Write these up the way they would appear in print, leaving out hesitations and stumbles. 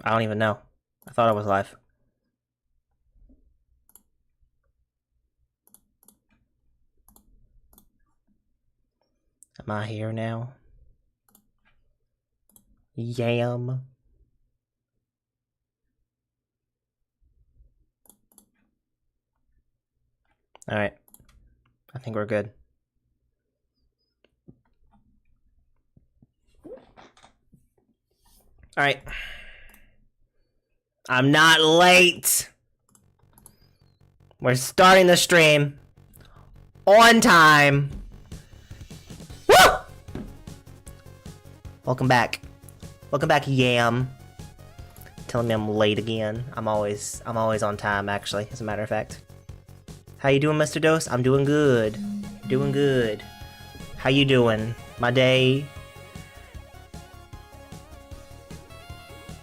I don't even know. I thought I was live. Am I here now? Yam. Alright. I think we're good. Alright. I'm not late! We're starting the stream. On time. Woo! Welcome back. Welcome back, Yam. Telling me I'm late again. I'm always on time, actually, as a matter of fact. How you doing, Mr. Dose? I'm doing good. Doing good. How you doing? My day?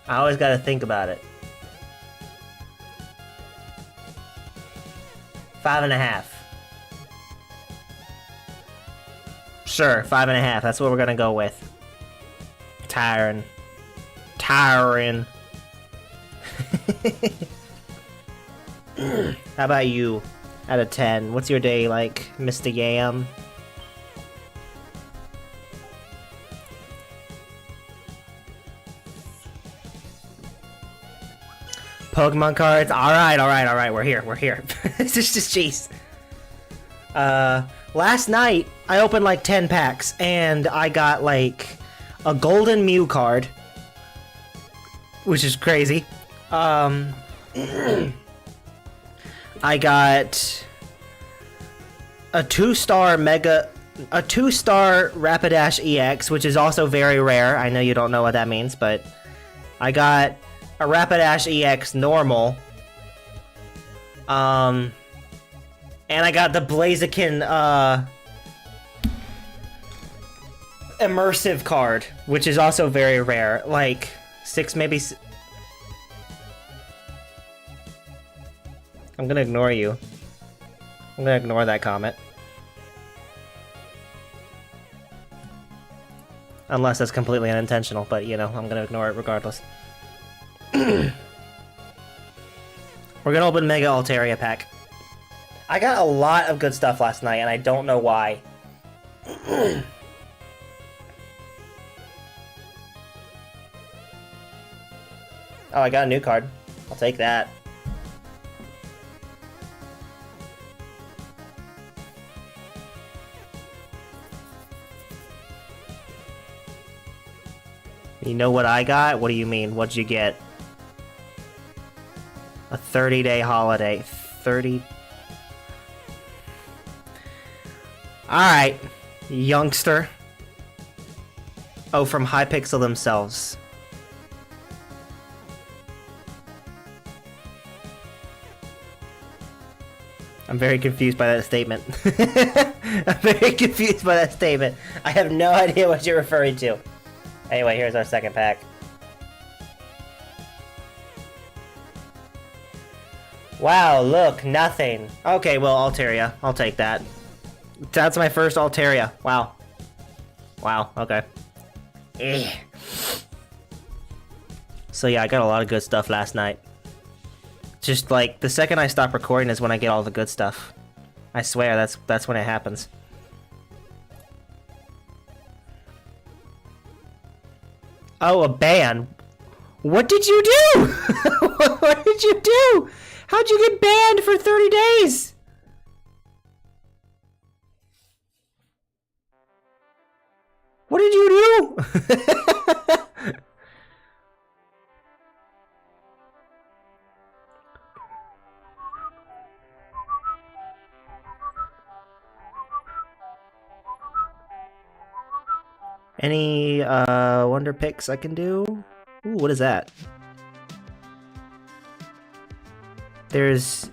I always gotta think about it. 5.5. Sure, 5.5. That's what we're gonna go with. Tiring. How about you? Out of 10. What's your day like, Mr. Yam? Pokemon cards? Alright. We're here. This is just jeez. Last night, I opened like 10 packs, and I got like a golden Mew card, which is crazy. I got a 2-star Rapidash EX, which is also very rare. I know you don't know what that means, but I got a Rapidash EX normal. And I got the Blaziken immersive card, which is also very rare. Like 6 maybe. I'm gonna ignore you. I'm gonna ignore that comment. Unless that's completely unintentional, but you know, I'm gonna ignore it regardless. We're gonna open Mega Altaria pack. I got a lot of good stuff last night, and I don't know why. Oh, I got a new card. I'll take that. You know what I got? What do you mean? What'd you get? A 30-day holiday. 30... Alright, youngster. Oh, from Hypixel themselves. I'm very confused by that statement. I'm very confused by that statement. I have no idea what you're referring to. Anyway, here's our second pack. Wow, look, nothing. Okay, well, Altaria. I'll take that. That's my first Altaria. Wow. Wow, okay. Ugh. So yeah, I got a lot of good stuff last night. Just like, the second I stop recording is when I get all the good stuff. I swear, that's when it happens. Oh, a ban. What did you do? What did you do? How'd you get banned for 30 days? What did you do? Any wonder picks I can do? Ooh, what is that? There's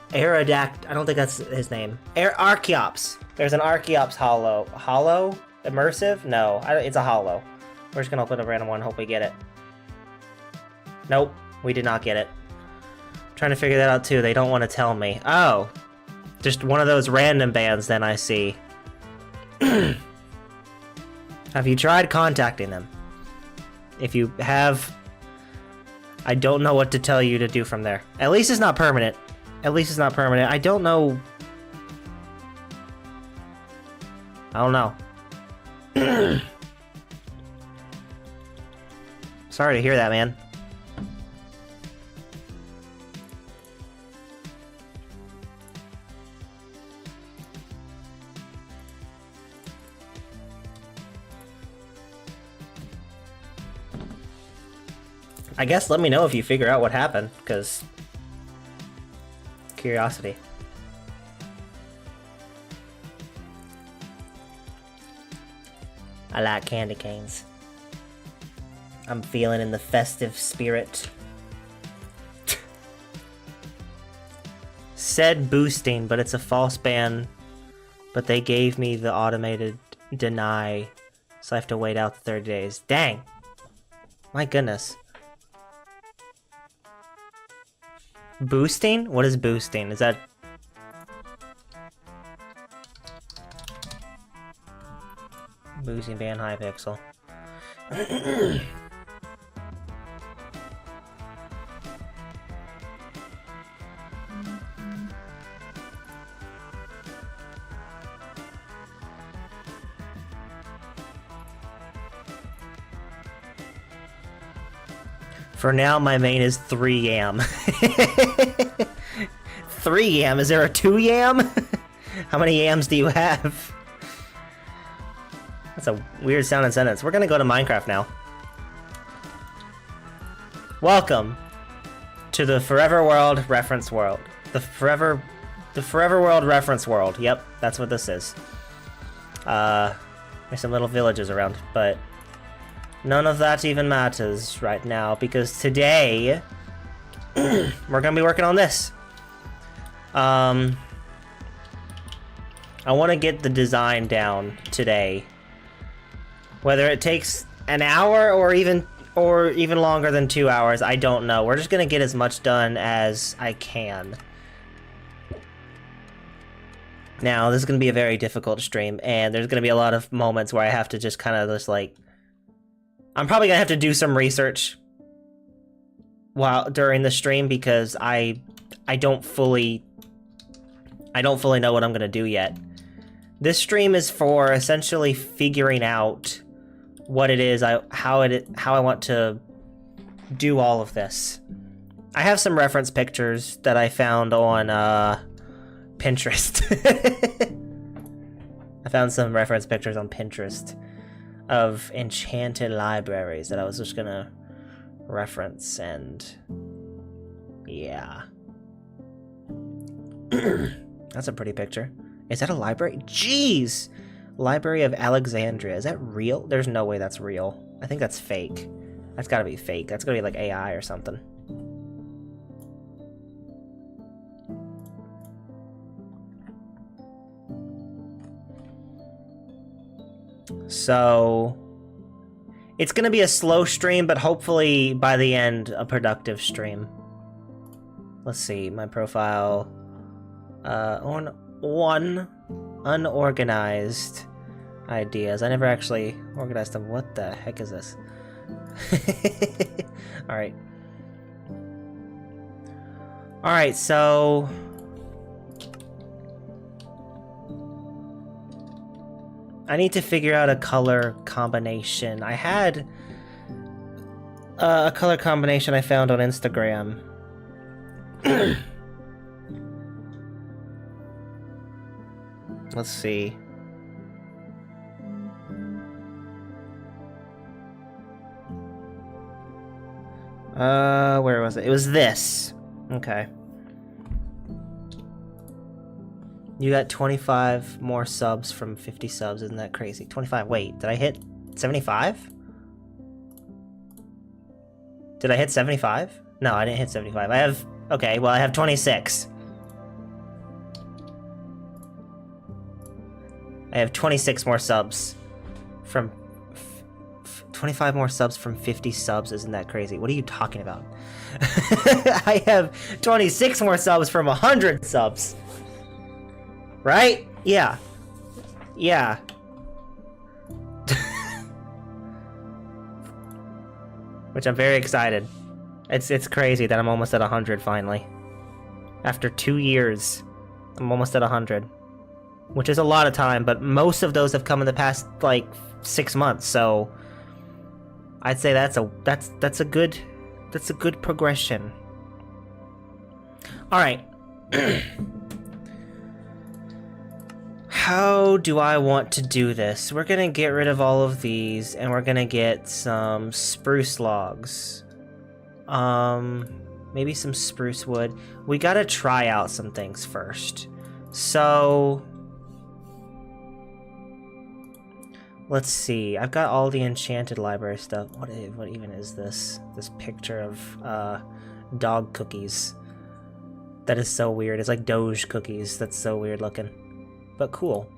Aerodact. I don't think that's his name. Archeops. There's an Archeops holo. Holo? Immersive? No, it's a holo. We're just gonna open a random one, hope we get it. Nope, we did not get it. I'm trying to figure that out too. They don't want to tell me. Oh, just one of those random bands then I see. Have you tried contacting them? If you have, I don't know what to tell you to do from there. At least it's not permanent. At least it's not permanent. I don't know. I don't know. Sorry to hear that, man. I guess let me know if you figure out what happened, because curiosity. I like candy canes. I'm feeling in the festive spirit. Said boosting, but it's a false ban. But they gave me the automated deny, so I have to wait out the 30 days. Dang! My goodness. Boosting? What is boosting? Is that... Boosting ban Hypixel. For now, my main is 3 yam. 3 yam? Is there a 2 yam? How many yams do you have? That's a weird sounding sentence. We're gonna go to Minecraft now. Welcome to the Forever World reference world. The Forever World reference world. Yep, that's what this is. There's some little villages around, but none of that even matters right now, because today we're gonna be working on this. I want to get the design down today. Whether it takes an hour or even longer than 2 hours, I don't know. We're just gonna get as much done as I can. Now, this is gonna be a very difficult stream, and there's gonna be a lot of moments where I have to just kind of just like... I'm probably gonna have to do some research during the stream, because I don't fully know what I'm gonna do yet. This stream is for essentially figuring out what it is how I want to do all of this. I have some reference pictures that I found on Pinterest. I found some reference pictures on Pinterest of enchanted libraries that I was just gonna reference, and yeah. That's a pretty picture. Is that a library? Jeez! Library of Alexandria. Is that real? There's no way that's real. I think that's fake. That's gotta be fake. That's gotta be like AI or something. So it's gonna be a slow stream, but hopefully by the end, a productive stream. Let's see, my profile. On one unorganized ideas. I never actually organized them. What the heck is this? Alright. Alright, so I need to figure out a color combination. I had a color combination I found on Instagram. Let's see. Where was it? It was this. Okay. You got 25 more subs from 50 subs. Isn't that crazy? 25. Wait, did I hit 75? Did I hit 75? No, I didn't hit 75. I have... Okay, well, I have 26. I have 26 more subs from... 25 more subs from 50 subs. Isn't that crazy? What are you talking about? I have 26 more subs from 100 subs. Right? Yeah. Yeah. Which I'm very excited. It's crazy that I'm almost at 100 finally. After 2 years, I'm almost at 100. Which is a lot of time, but most of those have come in the past, like, 6 months, so... I'd say that's a good progression. Alright. How do I want to do this? We're gonna get rid of all of these, and we're gonna get some spruce logs. Maybe some spruce wood. We gotta try out some things first. So... let's see. I've got all the Enchanted Library stuff. What even is this? This picture of dog cookies. That is so weird. It's like Doge cookies. That's so weird looking. But cool.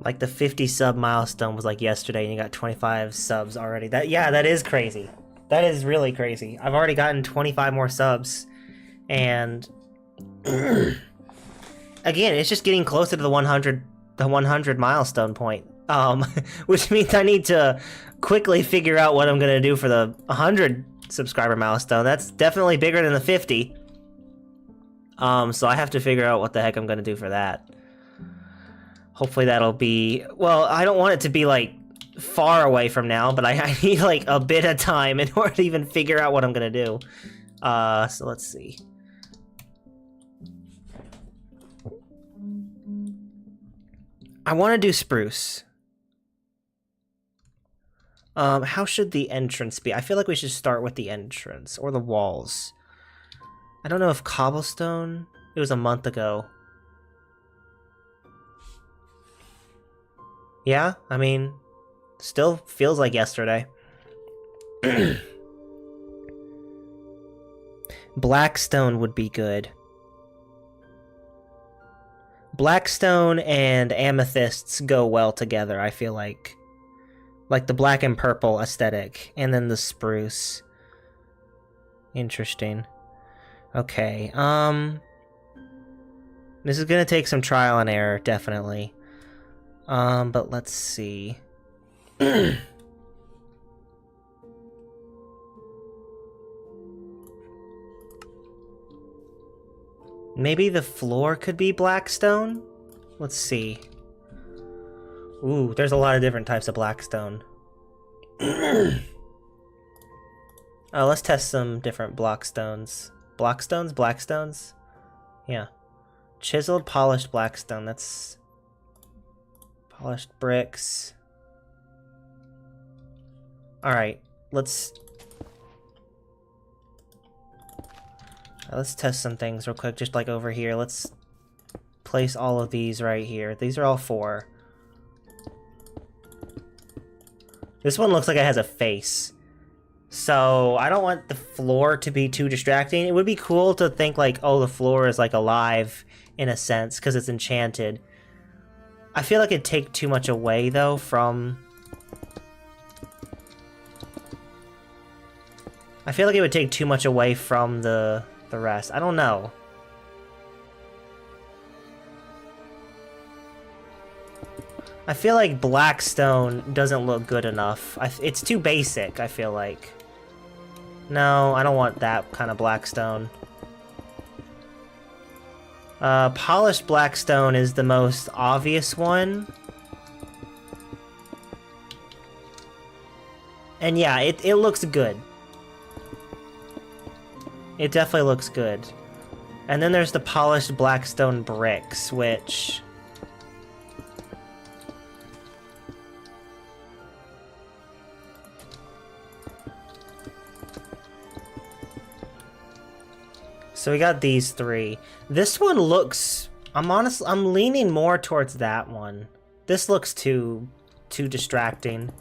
Like the 50 sub milestone was like yesterday and you got 25 subs already. That is crazy. That is really crazy. I've already gotten 25 more subs. And again, it's just getting closer to the 100 milestone point. Which means I need to quickly figure out what I'm going to do for the 100 subscriber milestone. That's definitely bigger than the 50. So I have to figure out what the heck I'm going to do for that. Hopefully that'll be... well, I don't want it to be, like, far away from now, but I need, like, a bit of time in order to even figure out what I'm gonna do. So let's see. I want to do spruce. How should the entrance be? I feel like we should start with the entrance, or the walls. I don't know if cobblestone... it was a month ago. Yeah, I mean, still feels like yesterday. Blackstone would be good. Blackstone and amethysts go well together, I feel like. Like the black and purple aesthetic, and then the spruce. Interesting. Okay, this is gonna take some trial and error, definitely. But let's see. Maybe the floor could be blackstone? Let's see. Ooh, there's a lot of different types of blackstone. Let's test some different blockstones. Blockstones? Blackstones? Yeah. Chiseled, polished blackstone, that's... polished bricks. Alright, let's test some things real quick, just like over here. Let's place all of these right here. These are all 4. This one looks like it has a face. So, I don't want the floor to be too distracting. It would be cool to think like, oh, the floor is like alive in a sense, because it's enchanted. I feel like it'd take too much away, though, from... I feel like it would take too much away from the rest. I don't know. I feel like Blackstone doesn't look good enough. It's too basic, I feel like. No, I don't want that kind of Blackstone. Polished Blackstone is the most obvious one. And yeah, it looks good. It definitely looks good. And then there's the polished Blackstone bricks, which... so we got these 3. This one looks... I'm leaning more towards that one. This looks too distracting.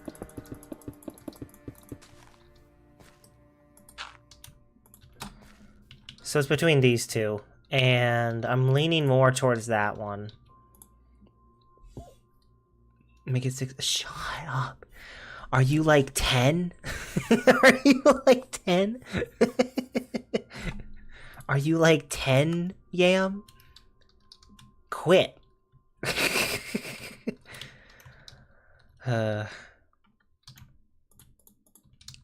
So it's between these 2, and I'm leaning more towards that one. Make it 6. Shut up. Are you like 10? Are you like 10? Are you like 10, Yam? Quit. So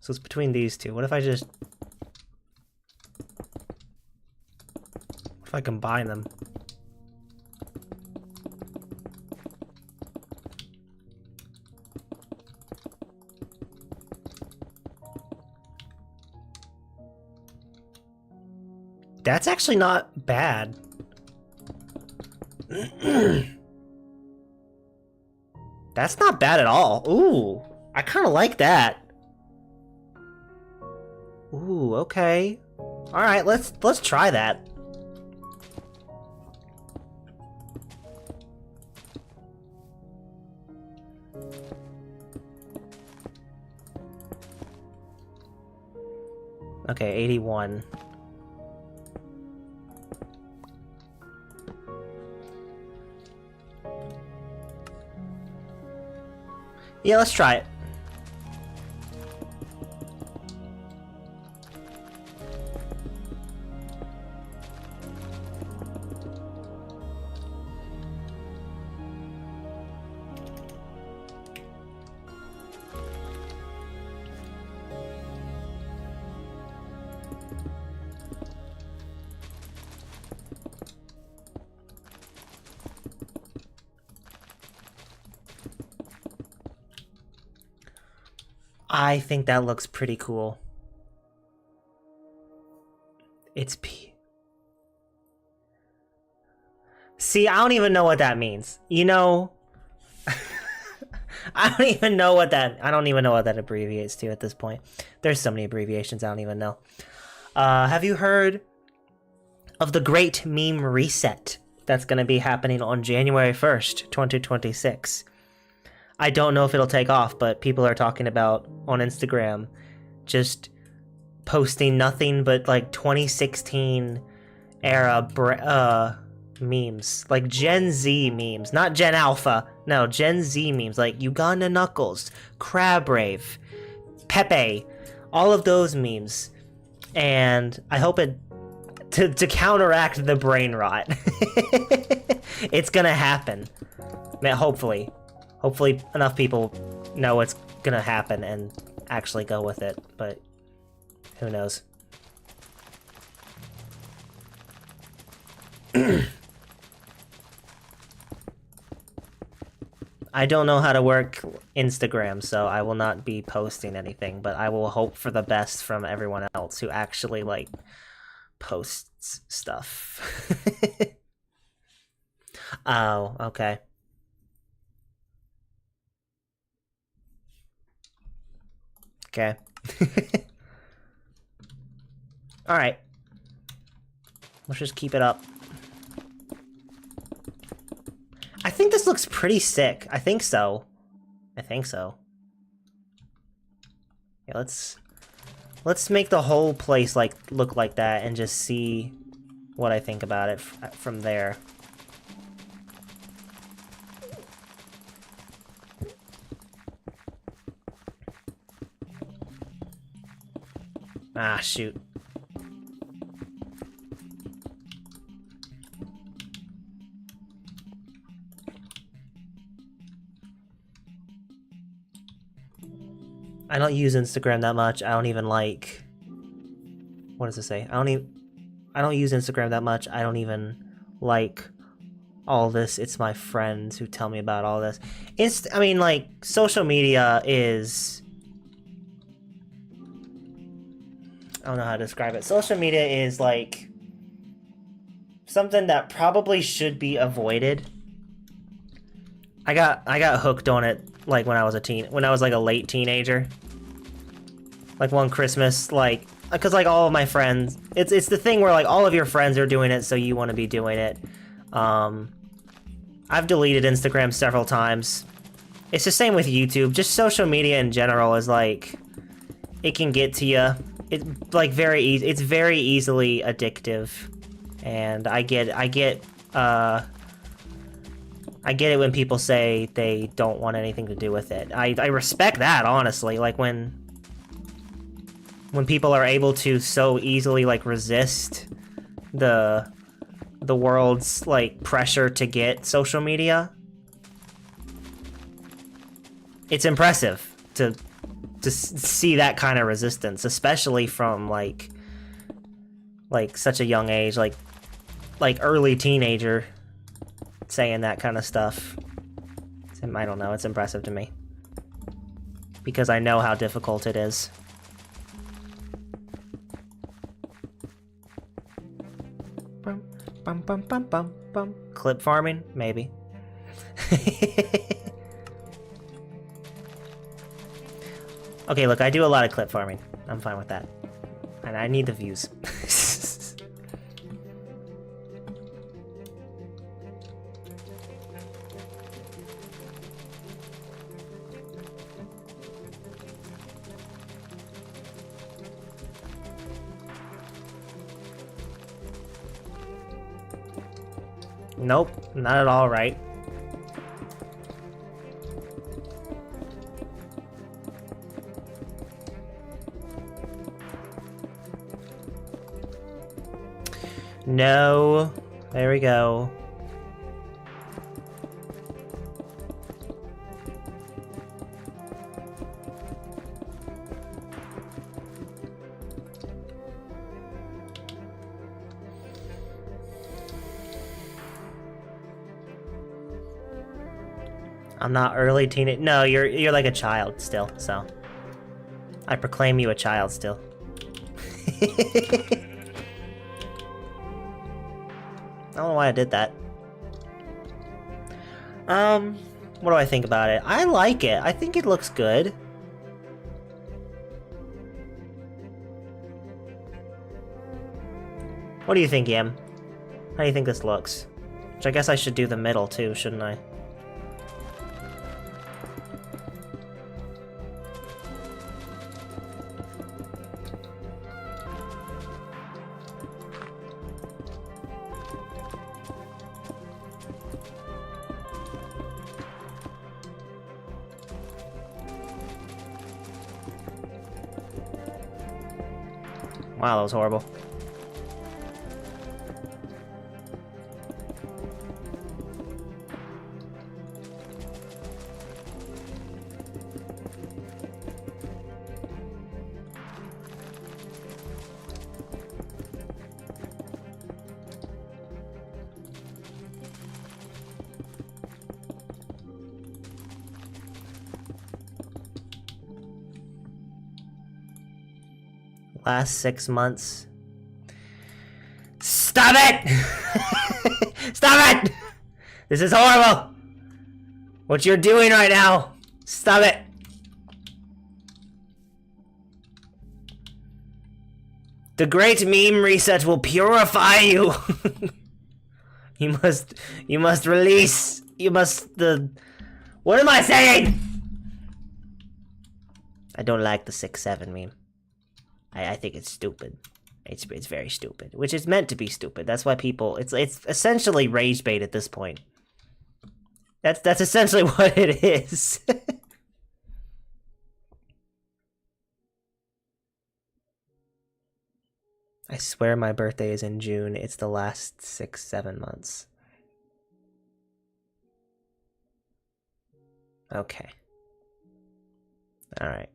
it's between these two. What if I just... What if I combine them? That's actually not bad. That's not bad at all. Ooh, I kind of like that. Ooh, okay. All right, let's try that. Okay, 81. Yeah, let's try it. I think that looks pretty cool. It's P. See, I don't even know what that means. You know, I don't even know what that abbreviates to at this point. There's so many abbreviations I don't even know. Have you heard of the Great Meme Reset that's going to be happening on January 1st, 2026? I don't know if it'll take off, but people are talking about on Instagram just posting nothing but like 2016 era memes, like Gen Z memes, not Gen Alpha, no, Gen Z memes, like Uganda Knuckles, Crab Rave, Pepe, all of those memes. And I hope it to counteract the brain rot. It's gonna happen. Hopefully enough people know it's gonna happen and actually go with it, but who knows. I don't know how to work Instagram, so I will not be posting anything, but I will hope for the best from everyone else who actually, like, posts stuff. Oh, okay. Okay. Alright. Let's just keep it up. I think this looks pretty sick. I think so. Yeah, let's make the whole place like look like that and just see what I think about it from there. Ah, shoot. I don't use Instagram that much. I don't even like... What does it say? I don't use Instagram that much. I don't even like all this. It's my friends who tell me about all this. I mean, like, social media is... I don't know how to describe it. Social media is, like, something that probably should be avoided. I got hooked on it, like, when I was like a late teenager. Like, one Christmas, like, because, like, all of my friends, it's the thing where, like, all of your friends are doing it, so you want to be doing it. I've deleted Instagram several times. It's the same with YouTube. Just social media in general is, like, it can get to you. It's like it's very easily addictive, and I get it when people say they don't want anything to do with it. I respect that, honestly. Like when when people are able to so easily like resist the world's like pressure to get social media, it's impressive to see that kind of resistance, especially from like such a young age, like early teenager saying that kind of stuff. I don't know, it's impressive to me because I know how difficult it is. Bum, bum, bum, bum, bum. Clip farming? Maybe. Okay, look, I do a lot of clip farming. I'm fine with that. And I need the views. Nope, not at all right. No. There we go. I'm not early teenage. No, you're like a child still, so I proclaim you a child still. I don't know why I did that. What do I think about it? I like it. I think it looks good. What do you think, Yam? How do you think this looks? Which I guess I should do the middle too, shouldn't I? Wow, that was horrible. Last 6 months. Stop it! Stop it! This is horrible! What you're doing right now! Stop it! The great meme reset will purify you! You must release, what am I saying? I don't like the 6-7 meme. I think it's stupid. It's very stupid, which is meant to be stupid. That's why people, it's essentially rage bait at this point. That's essentially what it is. I swear my birthday is in June. It's the last 6-7 months. Okay. All right.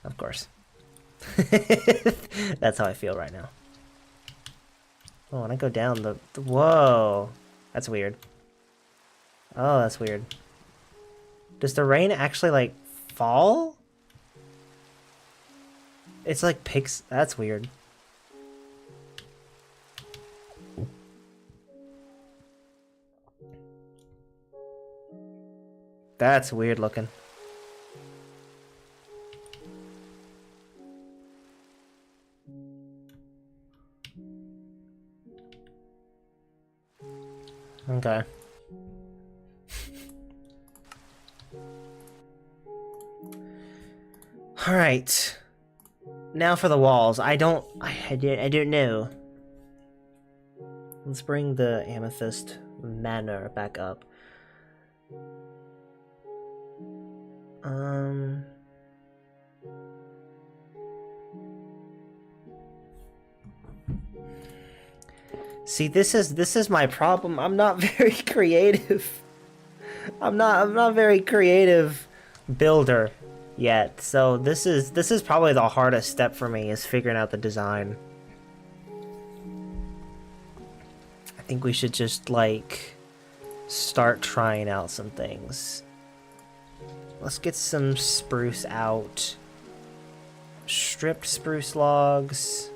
Of course. That's how I feel right now. Oh, when I go down the whoa. That's weird. Oh, that's weird. Does the rain actually, like, fall? It's like pigs. That's weird. That's weird looking. Okay. All right. Now for the walls. I don't know. Let's bring the amethyst manor back up. See, this is my problem. I'm not very creative. I'm not very creative builder yet. So this is probably the hardest step for me, is figuring out the design. I think we should just like start trying out some things. Let's get some spruce out. Stripped spruce logs.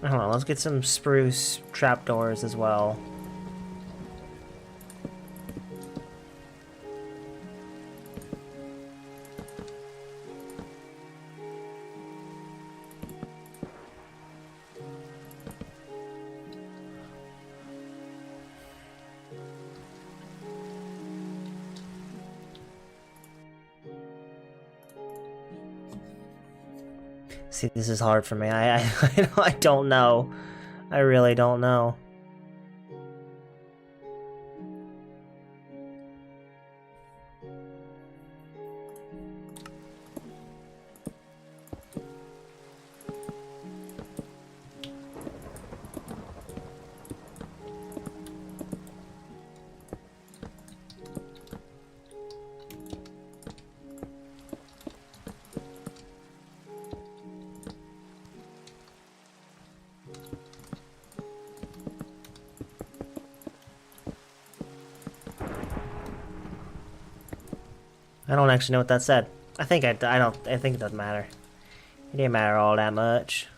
Hold on, let's get some spruce trapdoors as well. See, this is hard for me. I don't know. I really don't know. I don't actually know what that said. I think I think it doesn't matter. It didn't matter all that much.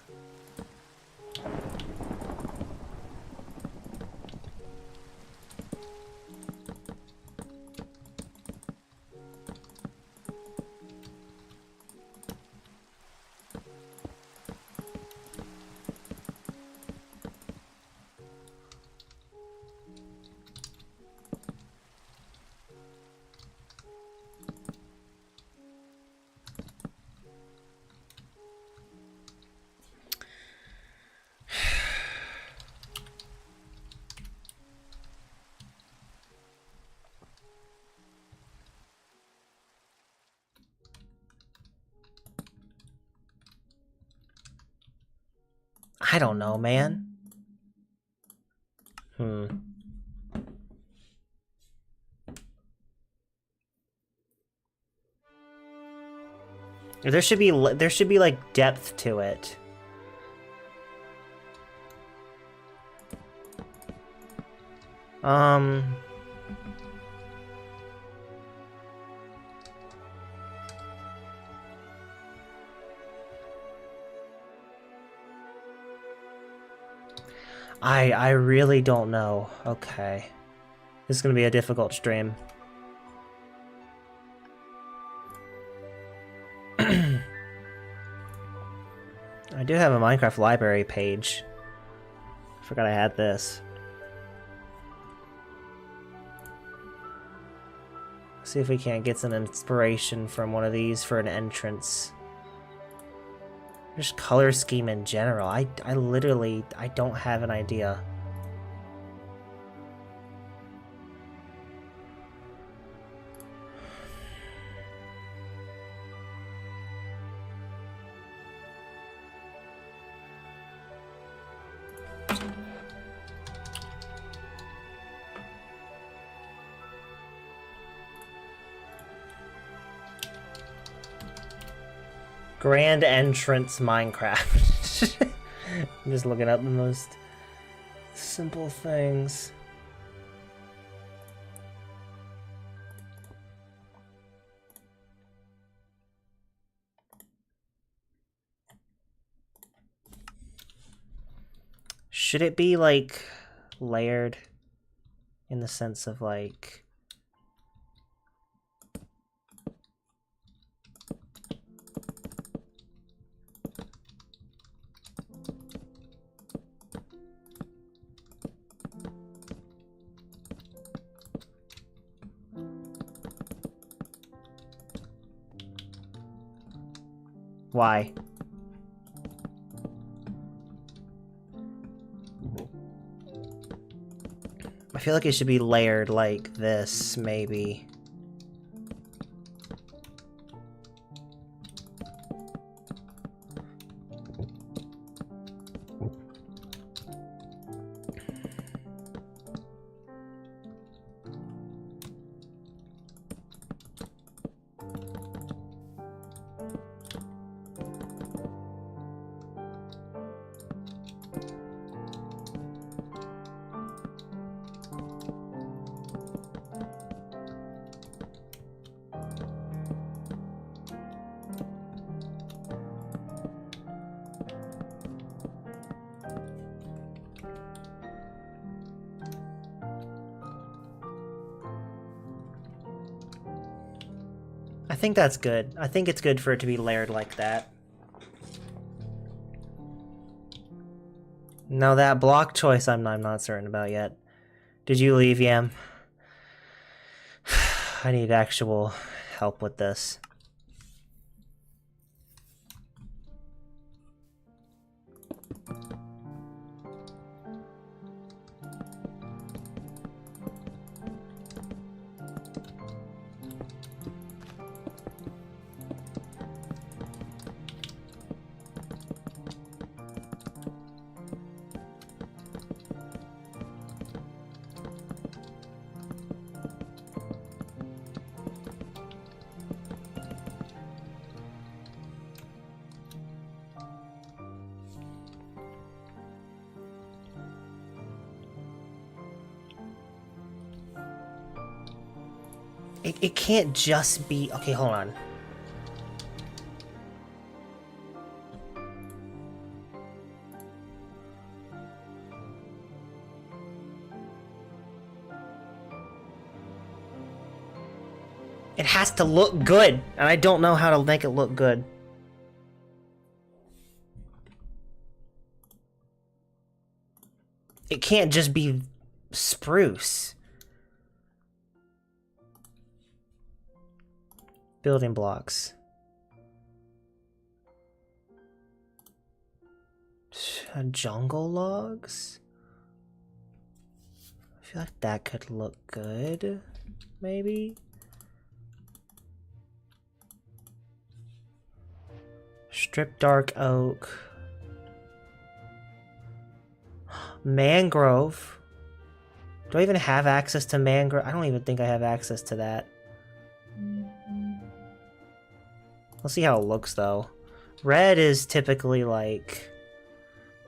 I don't know, man. There should be like depth to it. I really don't know. Okay. This is gonna be a difficult stream. I do have a Minecraft library page. I forgot I had this. See if we can't get some inspiration from one of these for an entrance. Just color scheme in general. I literally don't have an idea. Grand entrance Minecraft. I'm just looking up the most simple things. Should it be like layered in the sense of like why? I feel like it should be layered like this, maybe. I think that's good. I think it's good for it to be layered like that. Now that block choice I'm not certain about yet. Did you leave, Yam? I need actual help with this. It can't just be... Okay, hold on. It has to look good, and I don't know how to make it look good. It can't just be spruce. Building blocks. Jungle logs? I feel like that could look good, maybe? Strip dark oak. Mangrove. Do I even have access to mangrove? I don't even think I have access to that. We'll see how it looks though. Red is typically like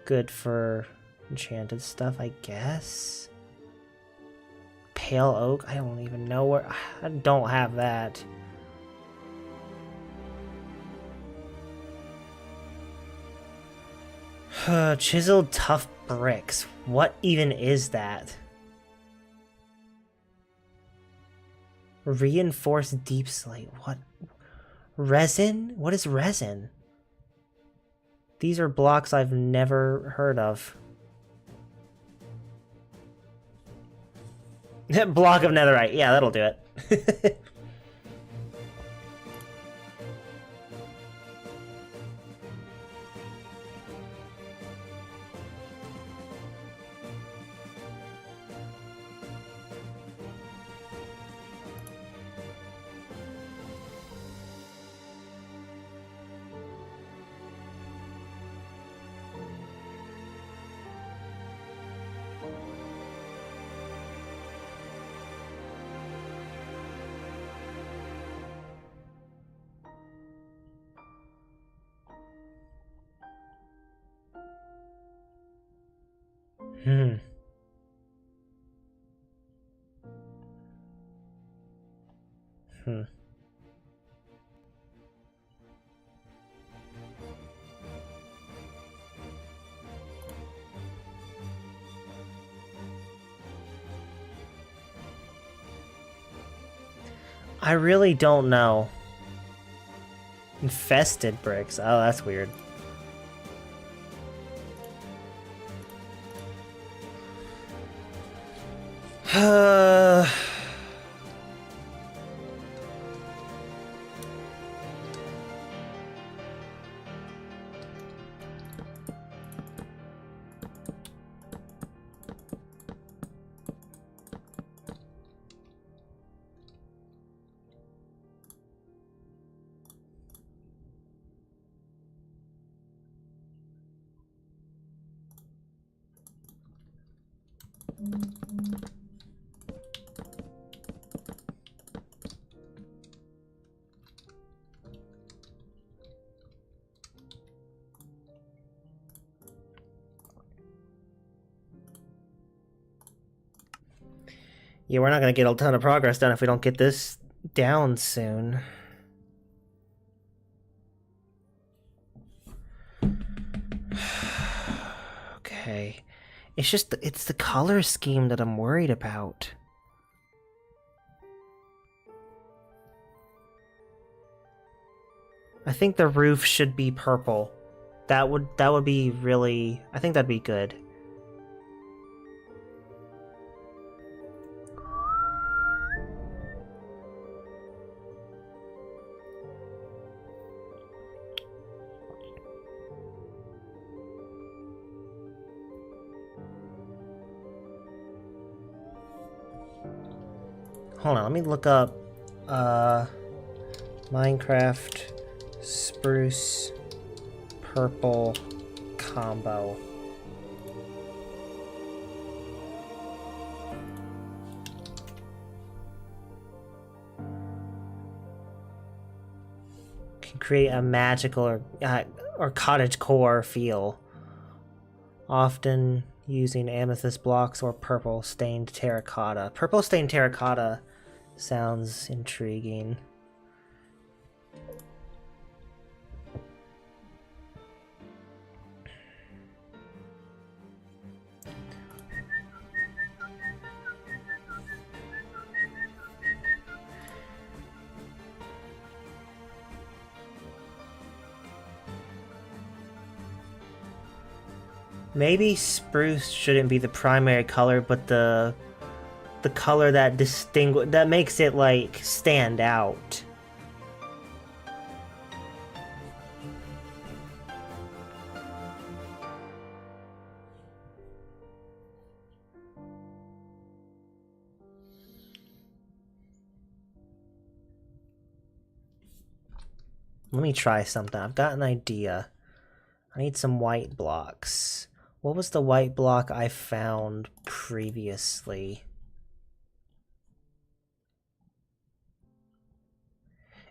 good for enchanted stuff, I guess. Pale oak? I don't even know where. I don't have that. Chiseled tough bricks. What even is that? Reinforced deep slate. What? Resin? What is resin? These are blocks I've never heard of. Block of netherite. Yeah, that'll do it. Hmm. I really don't know. Infested bricks. Oh, that's weird. Yeah, we're not gonna get a ton of progress done if we don't get this down soon. Okay. It's just, it's the color scheme that I'm worried about. I think the roof should be purple. That would be really, I think that'd be good. Hold on, let me look up Minecraft spruce purple combo. Can create a magical or cottagecore feel, often using amethyst blocks or purple stained terracotta. Purple stained terracotta sounds intriguing. Maybe spruce shouldn't be the primary color, but the color that that makes it like stand out. Let me try something. I've got an idea. I need some white blocks. What was the white block I found previously?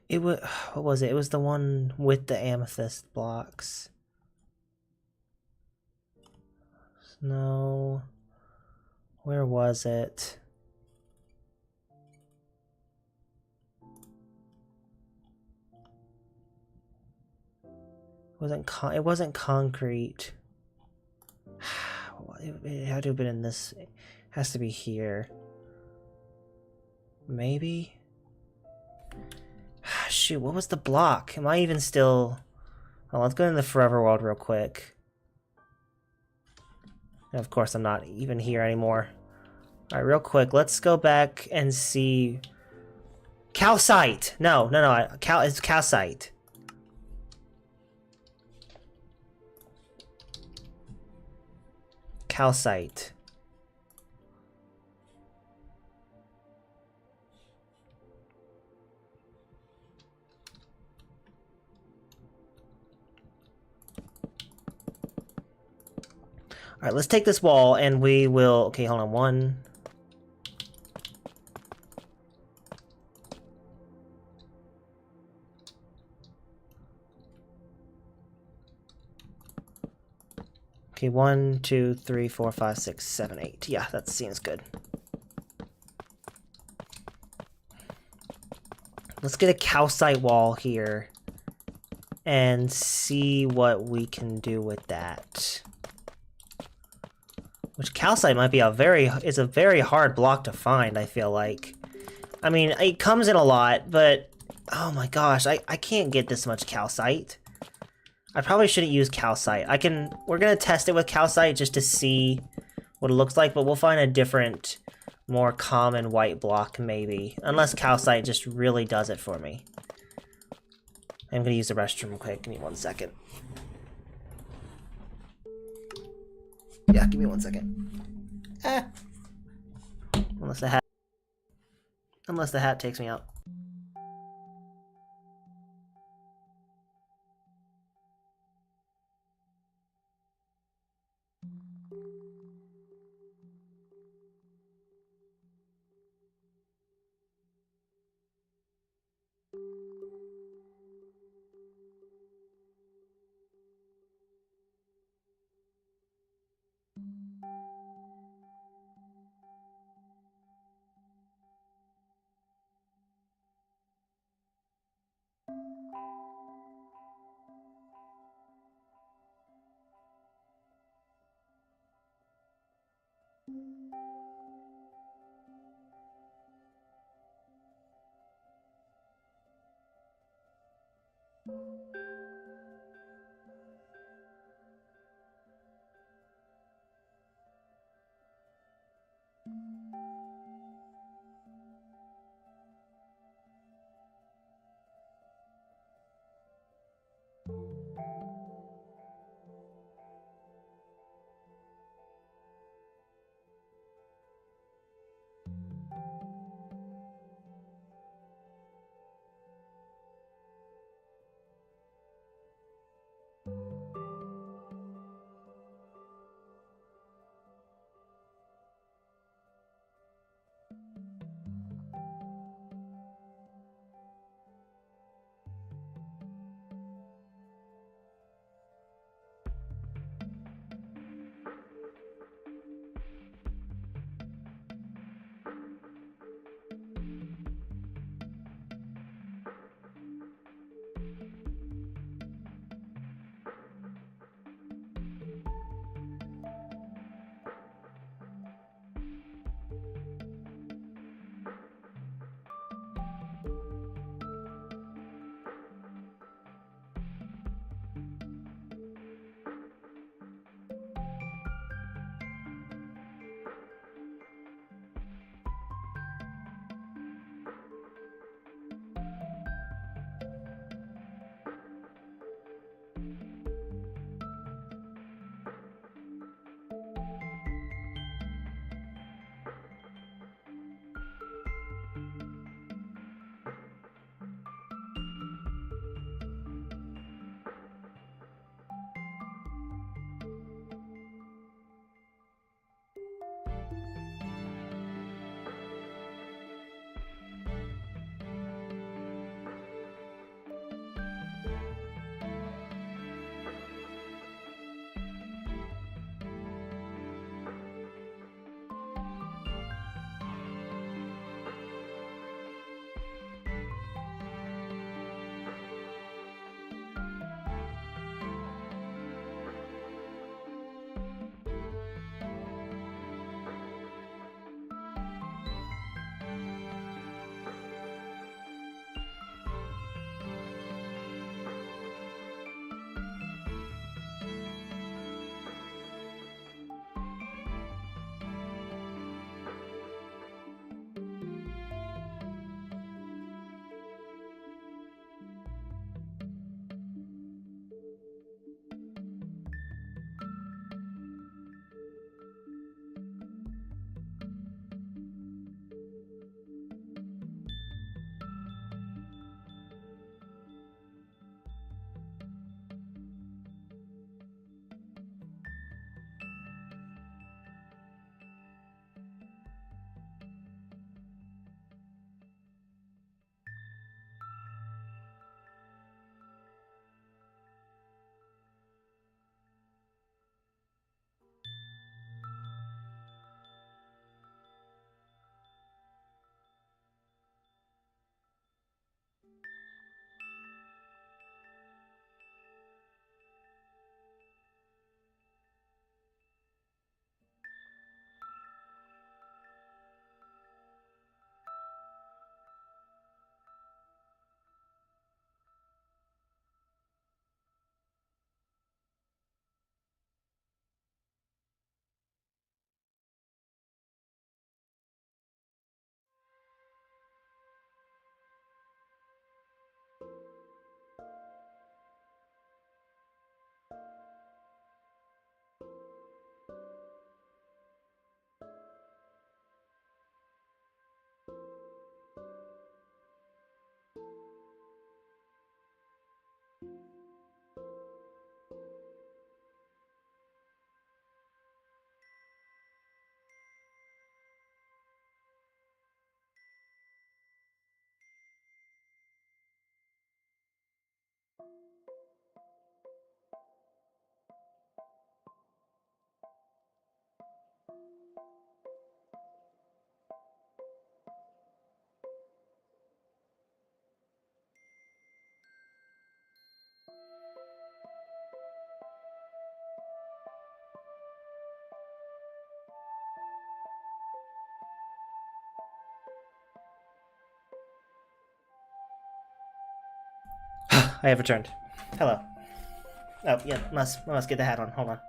It was, what was it? It was the one with the amethyst blocks. No. Where was it? It wasn't concrete. It had to have been in this. It has to be here. Maybe? Shoot, what was the block? Am I even still... Oh, let's go in the forever world real quick. And of course, I'm not even here anymore. Alright, real quick, let's go back and see... Calcite! No, it's calcite. Calcite. Alright, let's take this wall and we will... Okay, hold on. One... Okay, 1, 2, 3, 4, 5, 6, 7, 8. Yeah, that seems good. Let's get a calcite wall here and see what we can do with that. Which calcite might be a very hard block to find, I feel like. I mean, it comes in a lot, but oh my gosh, I can't get this much calcite. I probably shouldn't use calcite. We're gonna test it with calcite just to see what it looks like, but we'll find a different, more common white block maybe. Unless calcite just really does it for me. I'm gonna use the restroom real quick. Give me 1 second. Yeah, give me 1 second. Unless the hat takes me out. I have returned. Hello. Oh, yeah, must get the hat on. Hold on.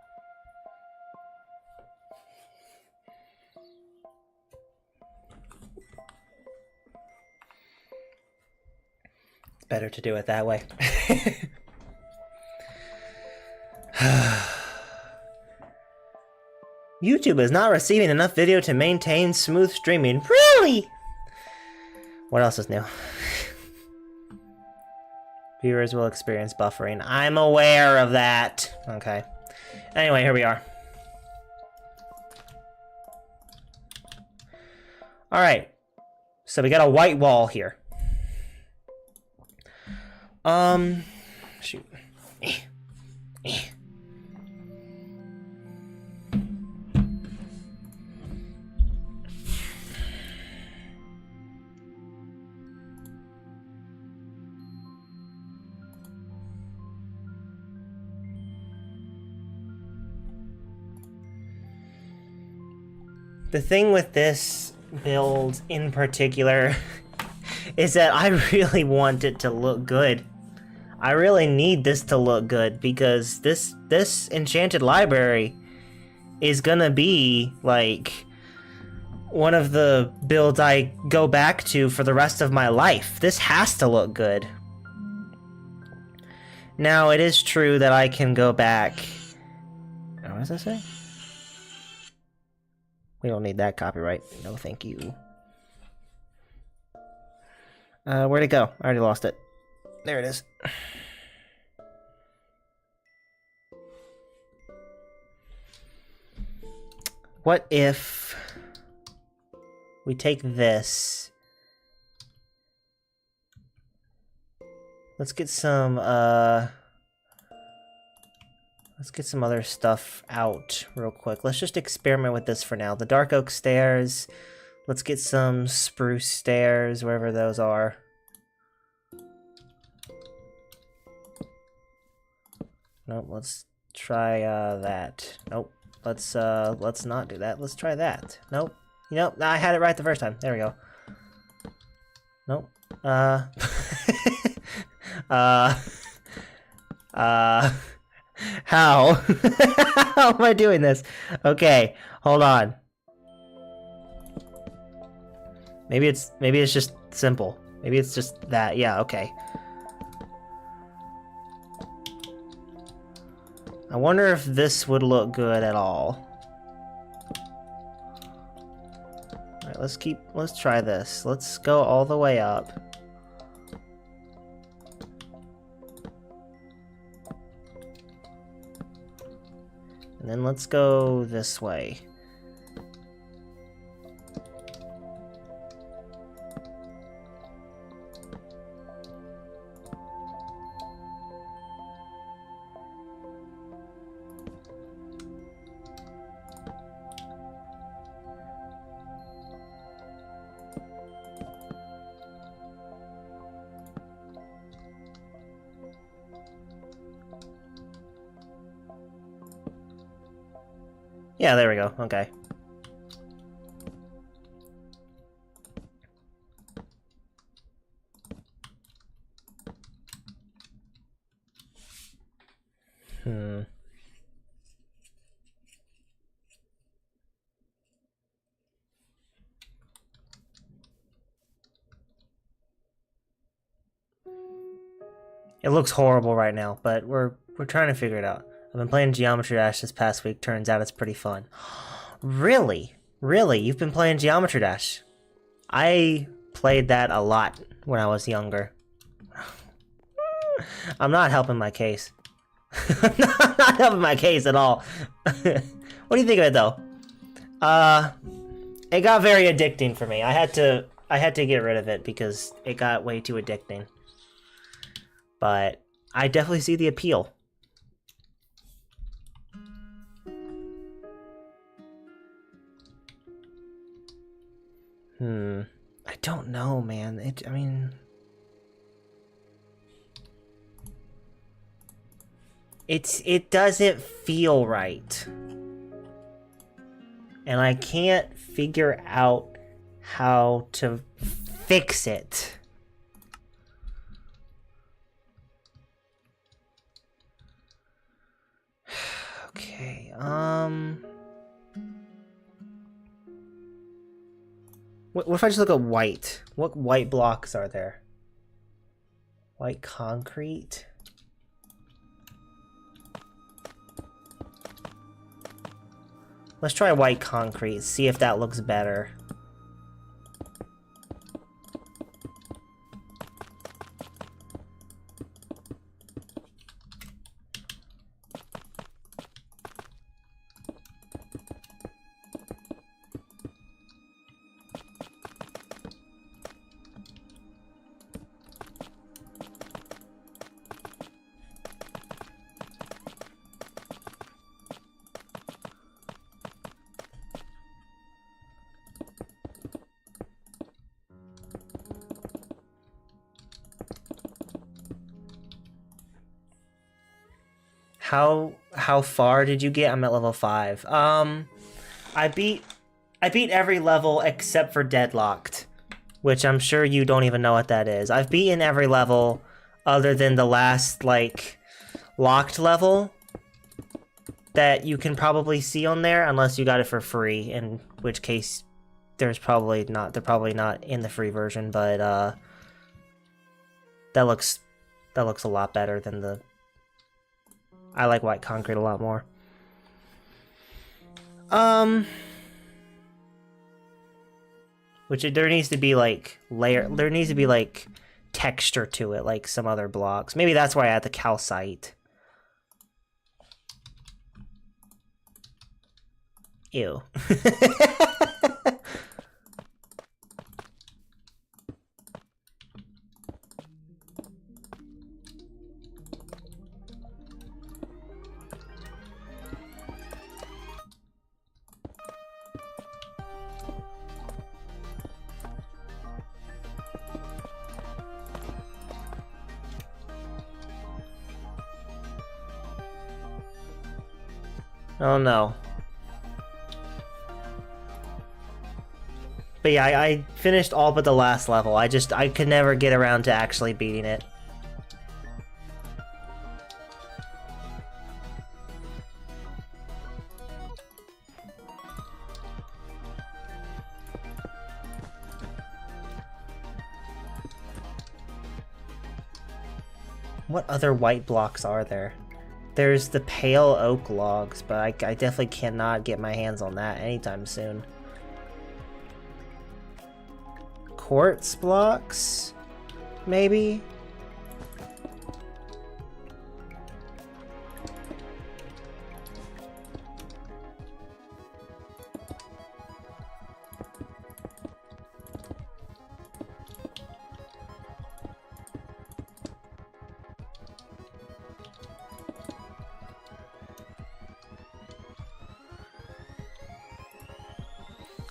It's better to do it that way. YouTube is not receiving enough video to maintain smooth streaming. Really? What else is new? Viewers will experience buffering. I'm aware of that. Okay. Anyway, here we are. Alright. So we got a white wall here. Shoot. The thing with this build in particular is that I really want it to look good. I really need this to look good because this Enchanted Library is gonna be like one of the builds I go back to for the rest of my life. This has to look good. Now, it is true that I can go back... What does that say? We don't need that copyright. No, thank you. Where'd it go? I already lost it. There it is. What if we take this? Let's get some other stuff out real quick. Let's just experiment with this for now. The dark oak stairs. Let's get some spruce stairs, wherever those are. Nope, let's try that. Nope. Let's not do that. Let's try that. Nope. You know, I had it right the first time. There we go. Nope. How? How am I doing this? Okay, hold on. Maybe it's just simple. Maybe it's just that. Yeah, okay. I wonder if this would look good at all. Alright, let's try this. Let's go all the way up. And then let's go this way. Yeah, there we go. Okay. It looks horrible right now, but we're trying to figure it out. I've been playing Geometry Dash this past week. Turns out it's pretty fun. Really? Really? You've been playing Geometry Dash? I played that a lot when I was younger. I'm not helping my case. I'm not helping my case at all. What do you think of it, though? It got very addicting for me. I had to get rid of it because it got way too addicting. But I definitely see the appeal. I don't know, man. I mean... It doesn't feel right. And I can't figure out how to fix it. What if I just look at white? What white blocks are there? White concrete? Let's try white concrete, see if that looks better. How far did you get? I'm at level 5. I beat every level except for Deadlocked, which I'm sure you don't even know what that is. I've beaten every level other than the last, like, locked level that you can probably see on there, unless you got it for free, in which case they're probably not in the free version, but that looks a lot better than the... I like white concrete a lot more. Which there needs to be like there needs to be like texture to it, like some other blocks. Maybe that's why I had the calcite. Ew. Oh no. But yeah, I finished all but the last level. I could never get around to actually beating it. What other white blocks are there? There's the pale oak logs, but I definitely cannot get my hands on that anytime soon. Quartz blocks? Maybe?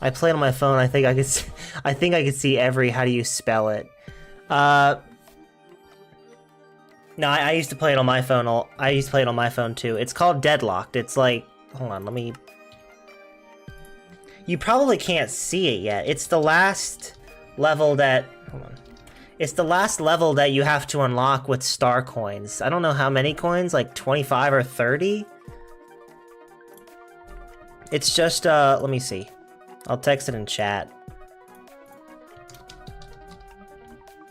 I played on my phone. I think I could see every how do you spell it. No, I used to play it on my phone. I used to play it on my phone too. It's called Deadlocked. It's like, hold on, let me. You probably can't see it yet. It's the last level that. Hold on. It's the last level that you have to unlock with star coins. I don't know how many coins, like 25 or 30. It's just let me see. I'll text it in chat.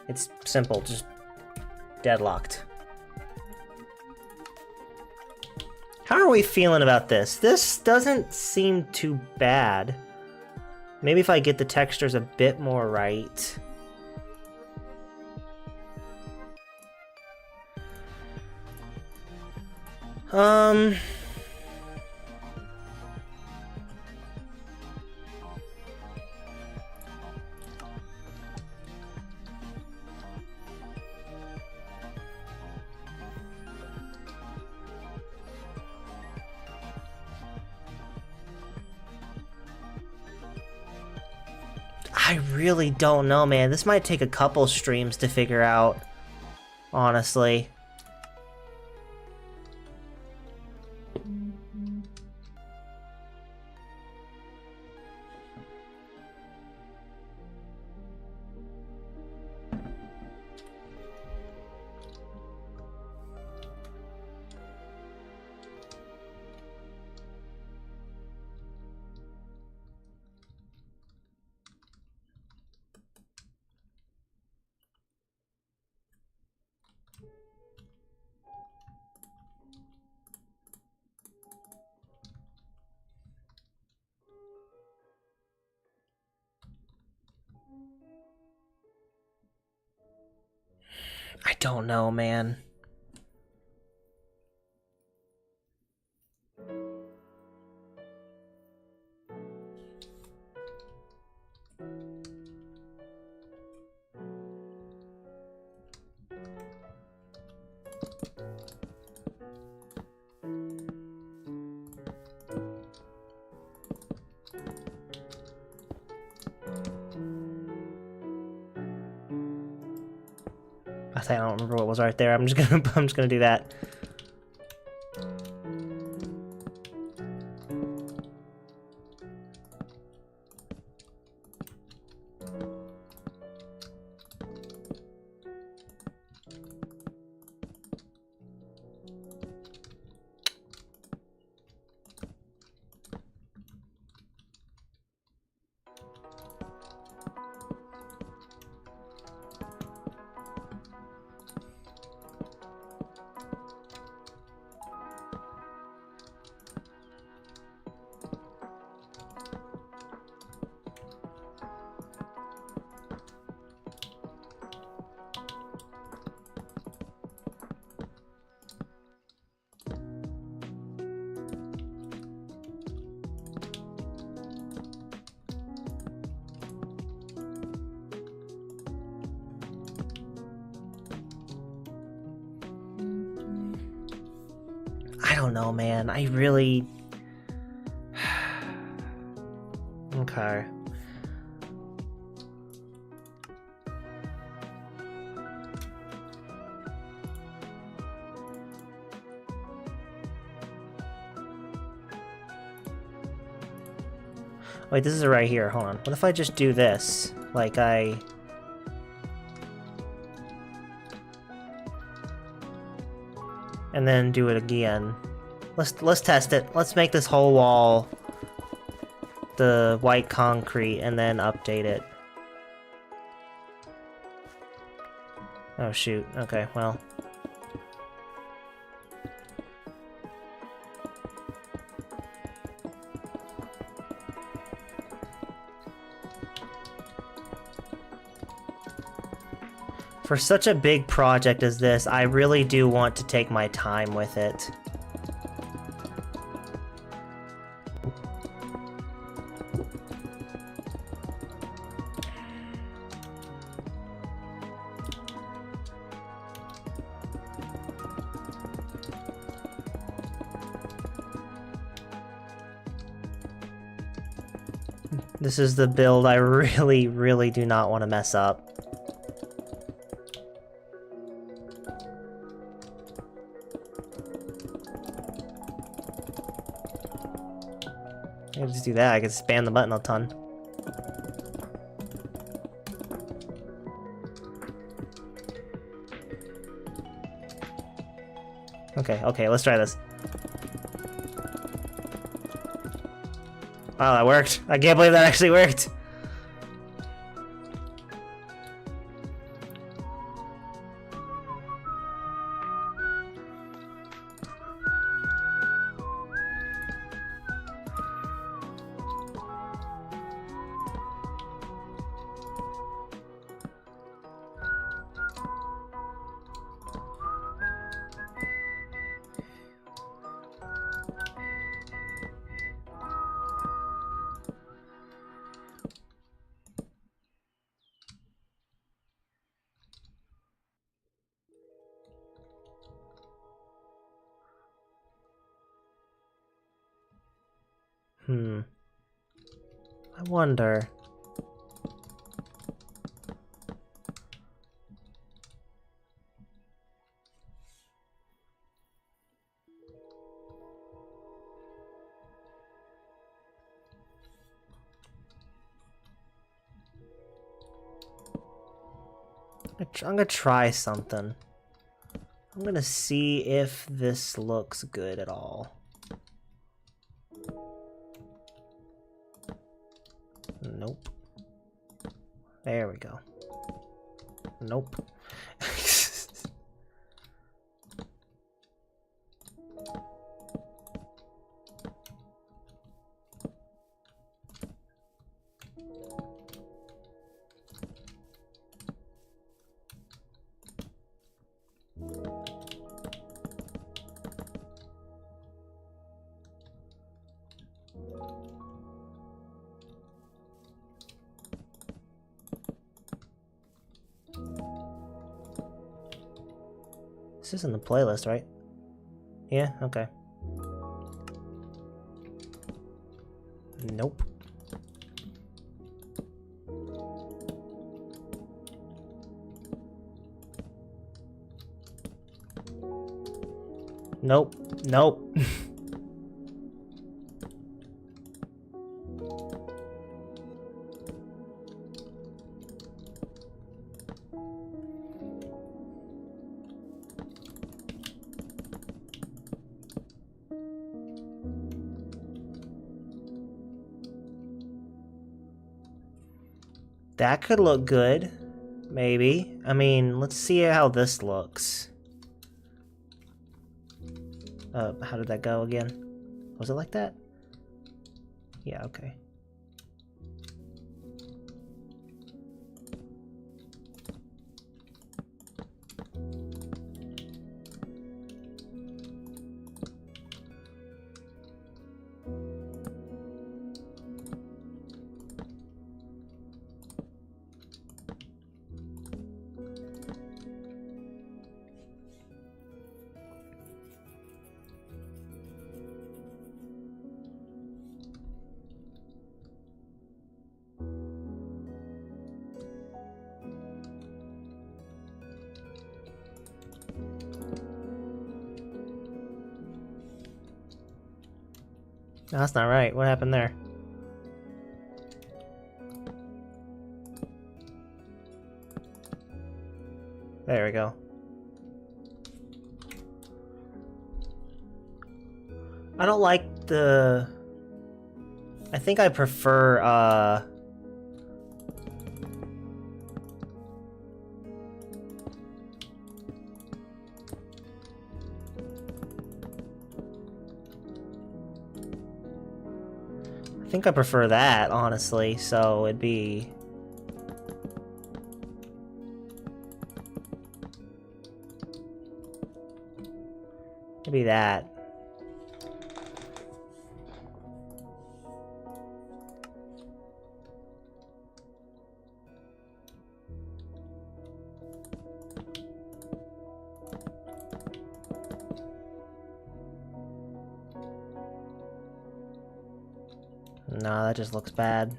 It's simple, just Deadlocked. How are we feeling about this? This doesn't seem too bad. Maybe if I get the textures a bit more right. I really don't know, man. This might take a couple streams to figure out, honestly. I don't know, man. I don't remember what was right there. I'm just gonna do that. I don't know, man. I really... Okay. Wait, this is right here. Hold on. What if I just do this? Like I... And then do it again. Let's test it. Let's make this whole wall the white concrete and then update it. Oh shoot. Okay, well. For such a big project as this, I really do want to take my time with it. This is the build I really, really do not want to mess up. I can just do that, I can spam the button a ton. Okay, let's try this. Wow, that worked. I can't believe that actually worked. I wonder. I'm gonna try something. I'm gonna see if this looks good at all. Nope. There we go. Nope. This is in the playlist, right? Yeah, okay. Nope. Nope. Nope. That could look good. Maybe. I mean, let's see how this looks. How did that go again? Was it like that? Yeah, okay. No, that's not right. What happened there? There we go. I don't like the... I think I prefer, I think I prefer that, honestly, so it'd be... It'd be that. No, that just looks bad.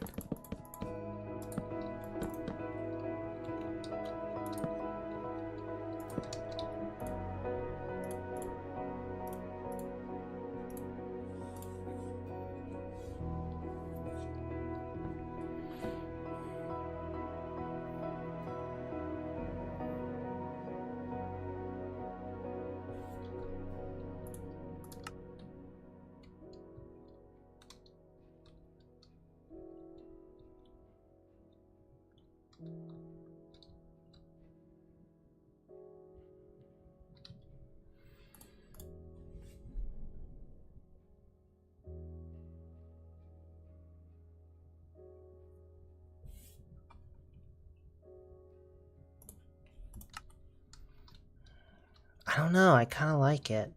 I don't know, I kind of like it.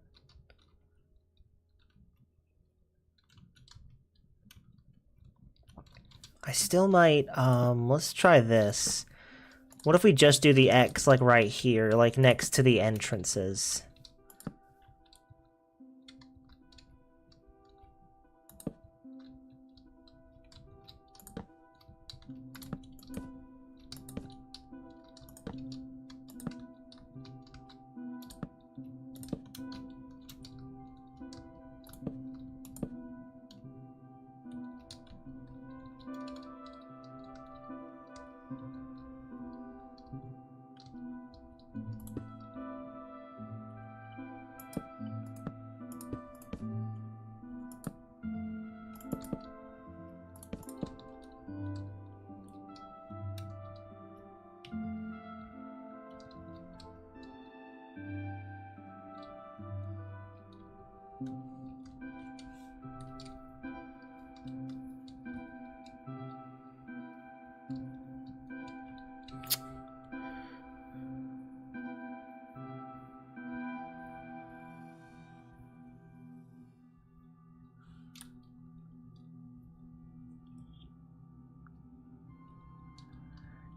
I still might, let's try this. What if we just do the X, like, right here, like, next to the entrances?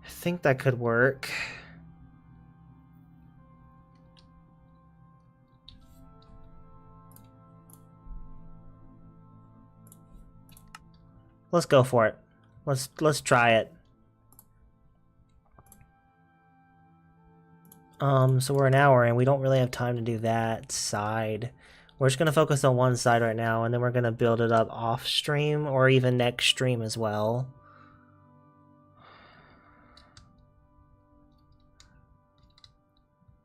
I think that could work. Let's go for it. Let's try it. So we're an hour and we don't really have time to do that side. We're just gonna focus on one side right now, and then we're gonna build it up off stream or even next stream as well.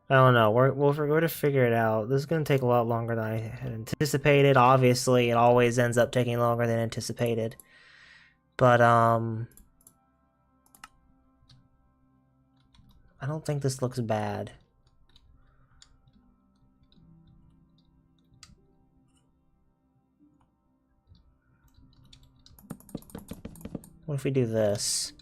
I don't know. We're to figure it out. This is gonna take a lot longer than I had anticipated. Obviously, it always ends up taking longer than anticipated. But I don't think this looks bad. What if we do this?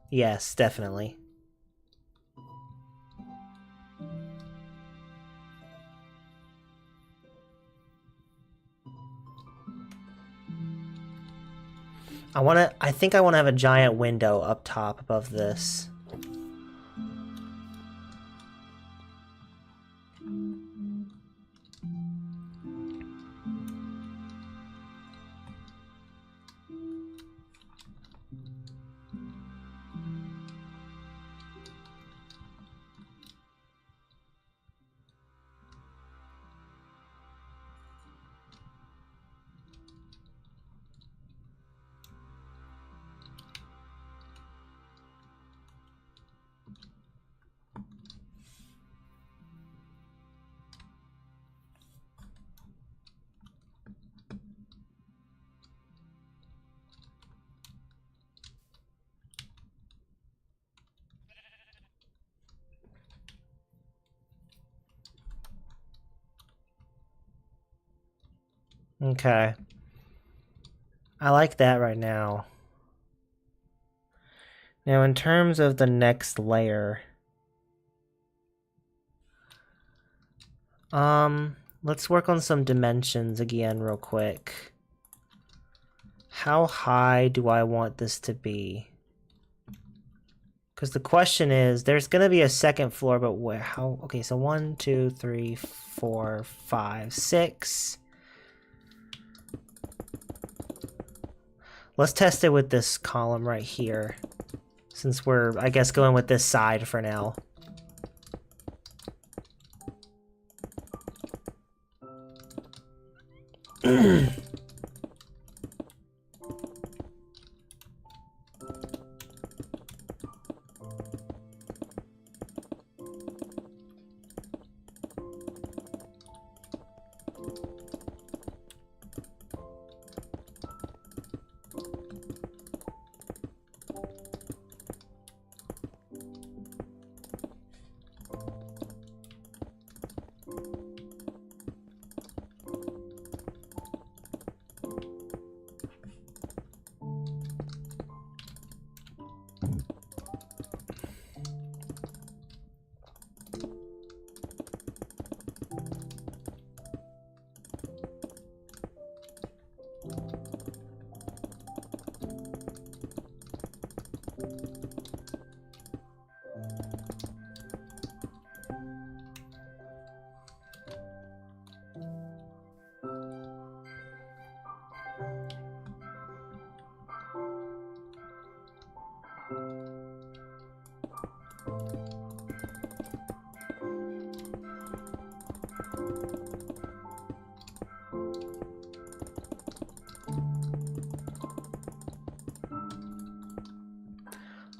Yes, definitely. I think I want to have a giant window up top above this. Okay. I like that right now. Now, in terms of the next layer, let's work on some dimensions again real quick. How high do I want this to be? Because the question is, there's going to be a second floor, but where? How? Okay, so 1, 2, 3, 4, 5, 6. Let's test it with this column right here, since we're, I guess, going with this side for now.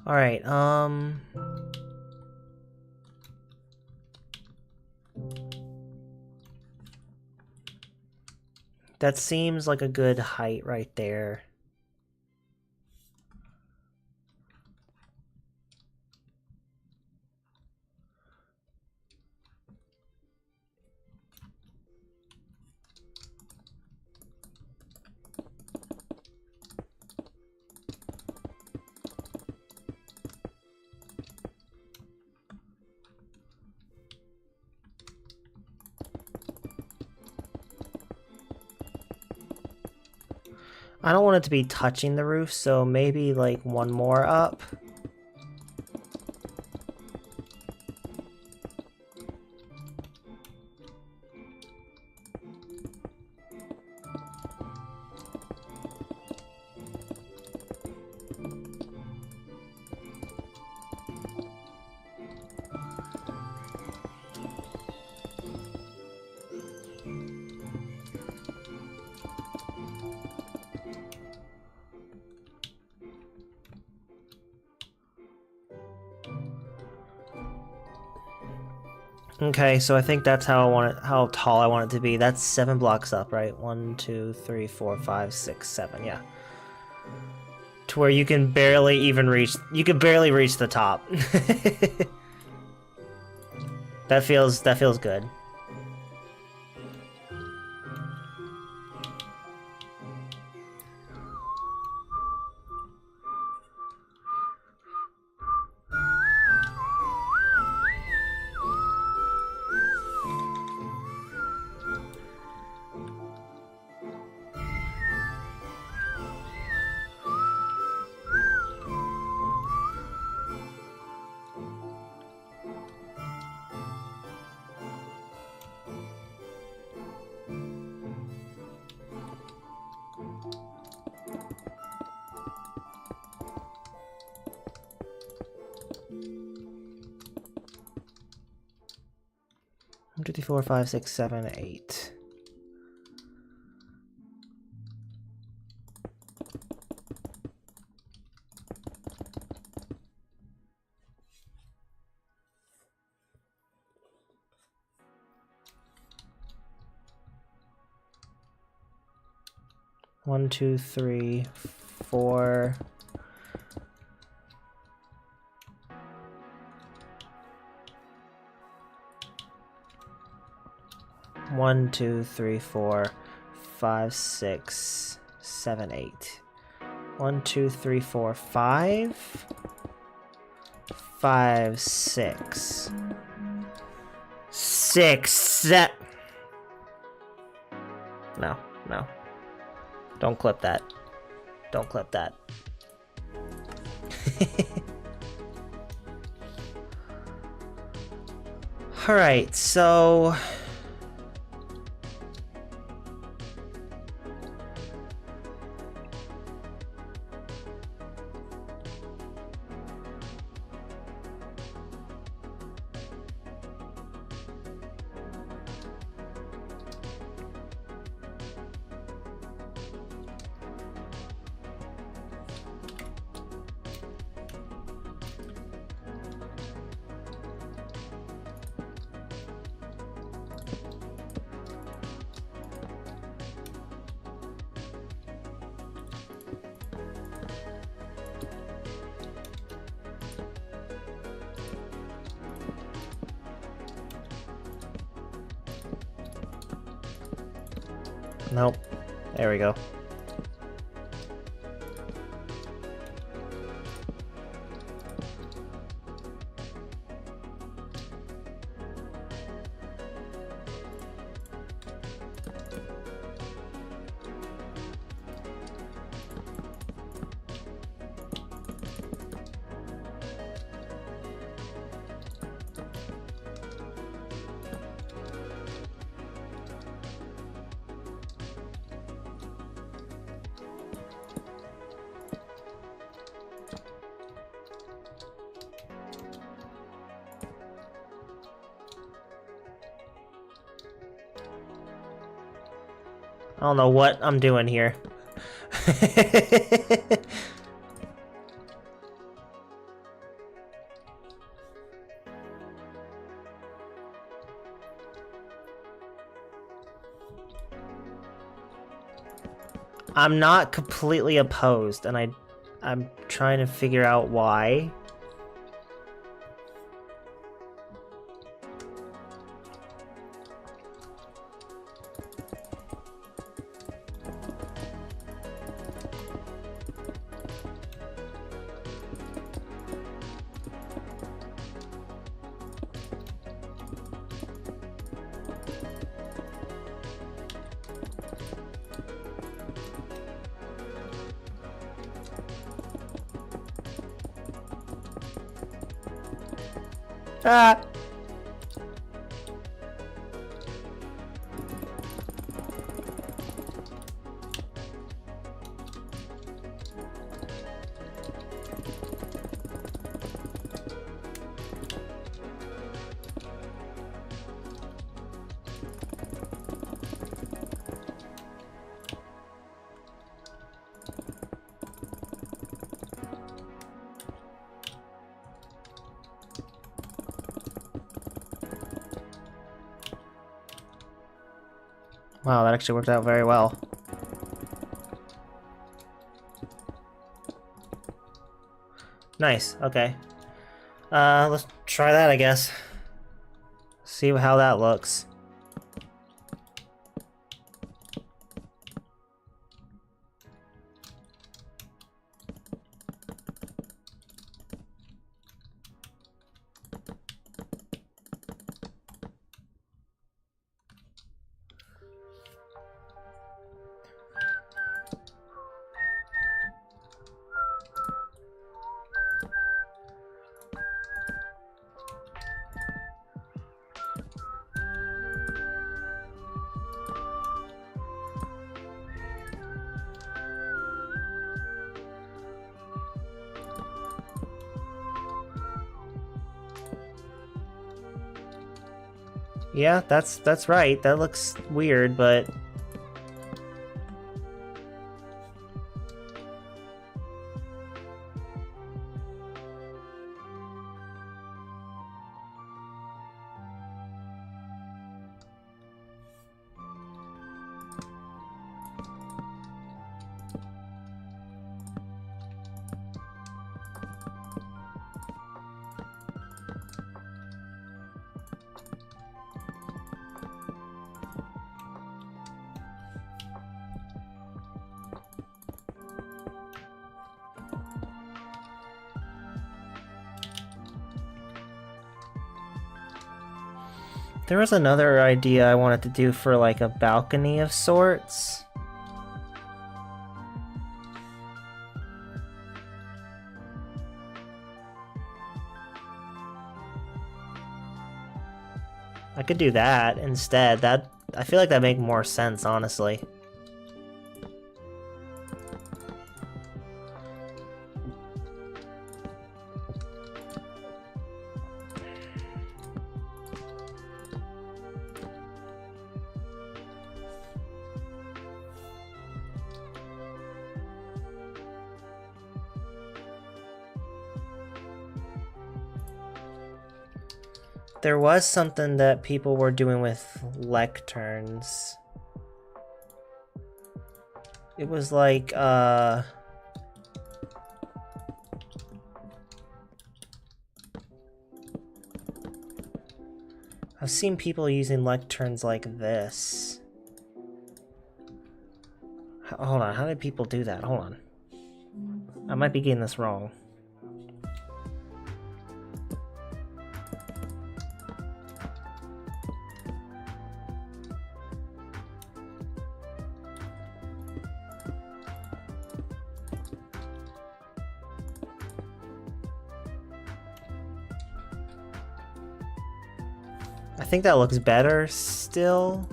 All right, that seems like a good height right there. I don't want it to be touching the roof, so maybe like one more up. Okay, so I think that's how I want it, how tall I want it to be. That's 7 blocks up, right? 1, 2, 3, 4, 5, 6, 7, yeah. To where you can barely even reach, you can barely reach the top. That feels good. One, 2, 3, 4, 5, 6, 7, 8. One, 2, 3, 4. 1, 2, 3, 4, 5, 6, 7, 8. 1, 2, 3, 4, 5. 5, 6. 6, 7. No, no. Don't clip that. Don't clip that. Alright, so... Nope. There we go. I don't know what I'm doing here. I'm not completely opposed, and I'm trying to figure out why. Ah! Wow, that actually worked out very well. Nice, okay. Let's try that, I guess. See how that looks. Yeah, that's right. That looks weird, but there was another idea I wanted to do for like a balcony of sorts. I could do that instead. That I feel like that make more sense, honestly. There was something that people were doing with lecterns. It was like, I've seen people using lecterns like this. Hold on, how did people do that? Hold on. I might be getting this wrong. I think that looks better still.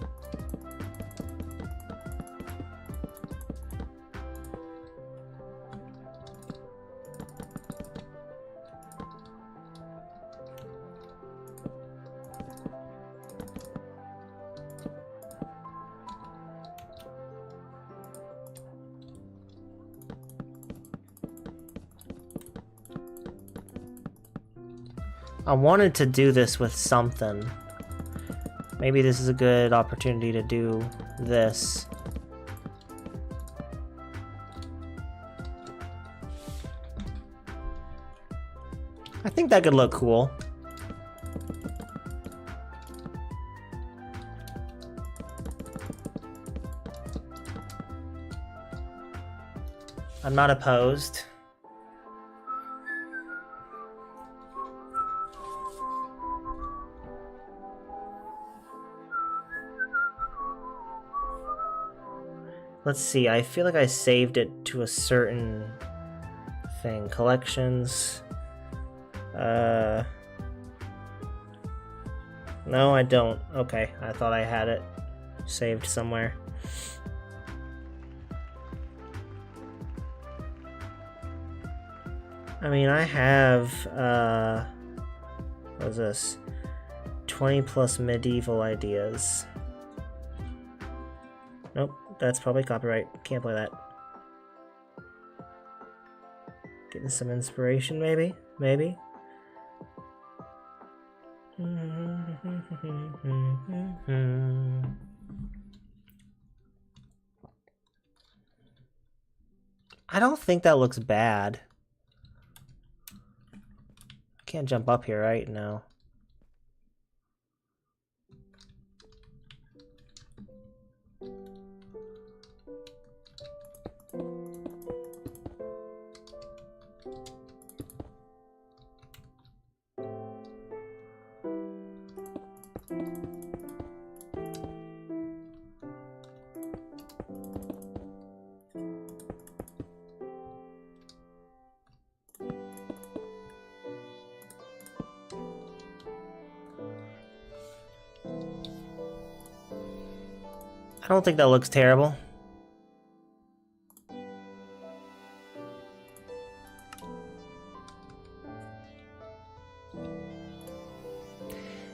I wanted to do this with something. Maybe this is a good opportunity to do this. I think that could look cool. I'm not opposed. Let's see, I feel like I saved it to a certain thing. Collections. No, I don't. Okay, I thought I had it saved somewhere. I mean, I have, what is this? 20 plus medieval ideas. Nope, that's probably copyright. Can't play that. Getting some inspiration, maybe? Maybe? I don't think that looks bad. I can't jump up here, right? No. I don't think that looks terrible.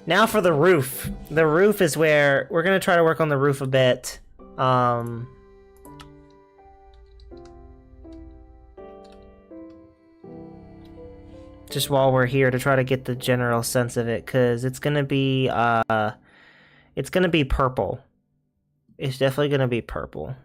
Now for the roof. The roof is where we're gonna try to work on the roof a bit. Just while we're here to try to get the general sense of it, because it's gonna be purple. It's definitely gonna be purple.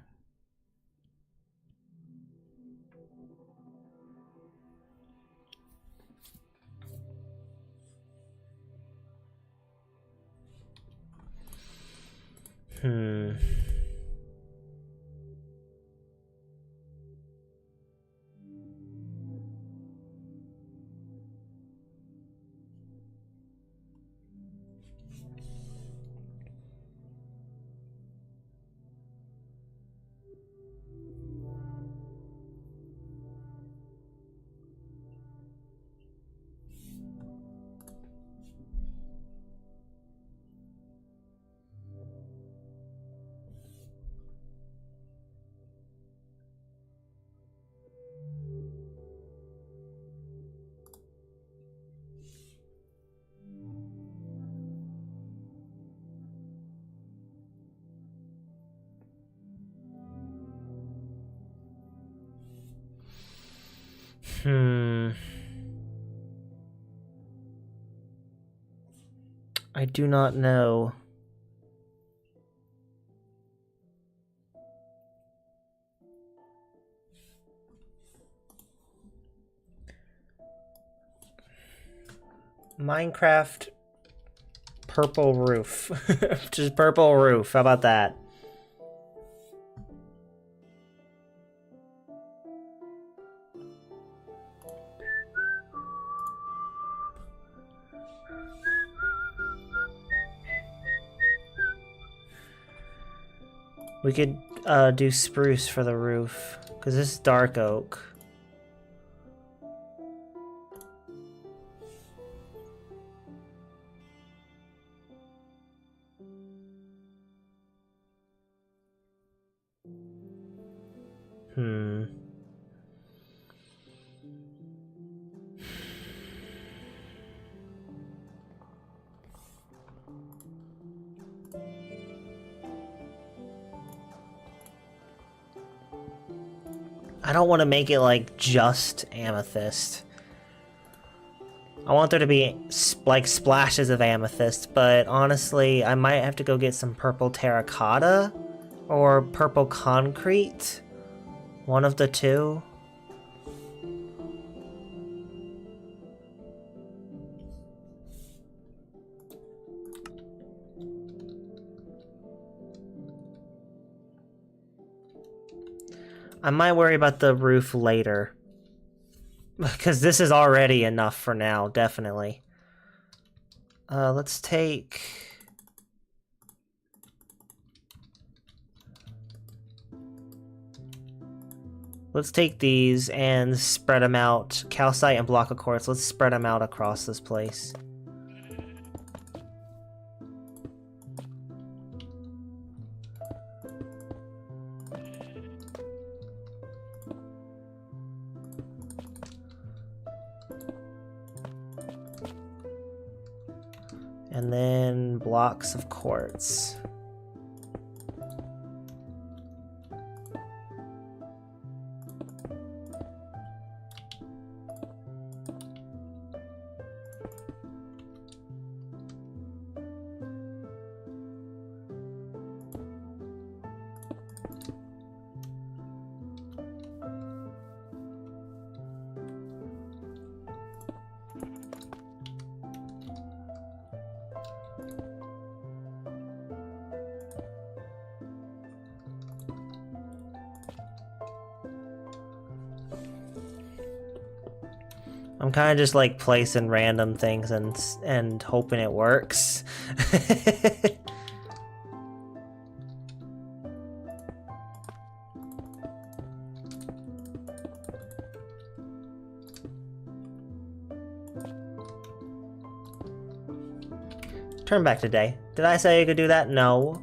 I do not know. Minecraft purple roof. Just purple roof. How about that? We could do spruce for the roof, because this is dark oak. I don't want to make it like just amethyst. I want there to be like splashes of amethyst, but honestly, I might have to go get some purple terracotta or purple concrete. One of the two. I might worry about the roof later. Because this is already enough for now, definitely. Let's take... Let's take these and spread them out. Calcite and block of quartz. Let's spread them out across this place. And then blocks of quartz. I'm kind of just like placing random things and hoping it works. Turn back to day. Did I say you could do that? No.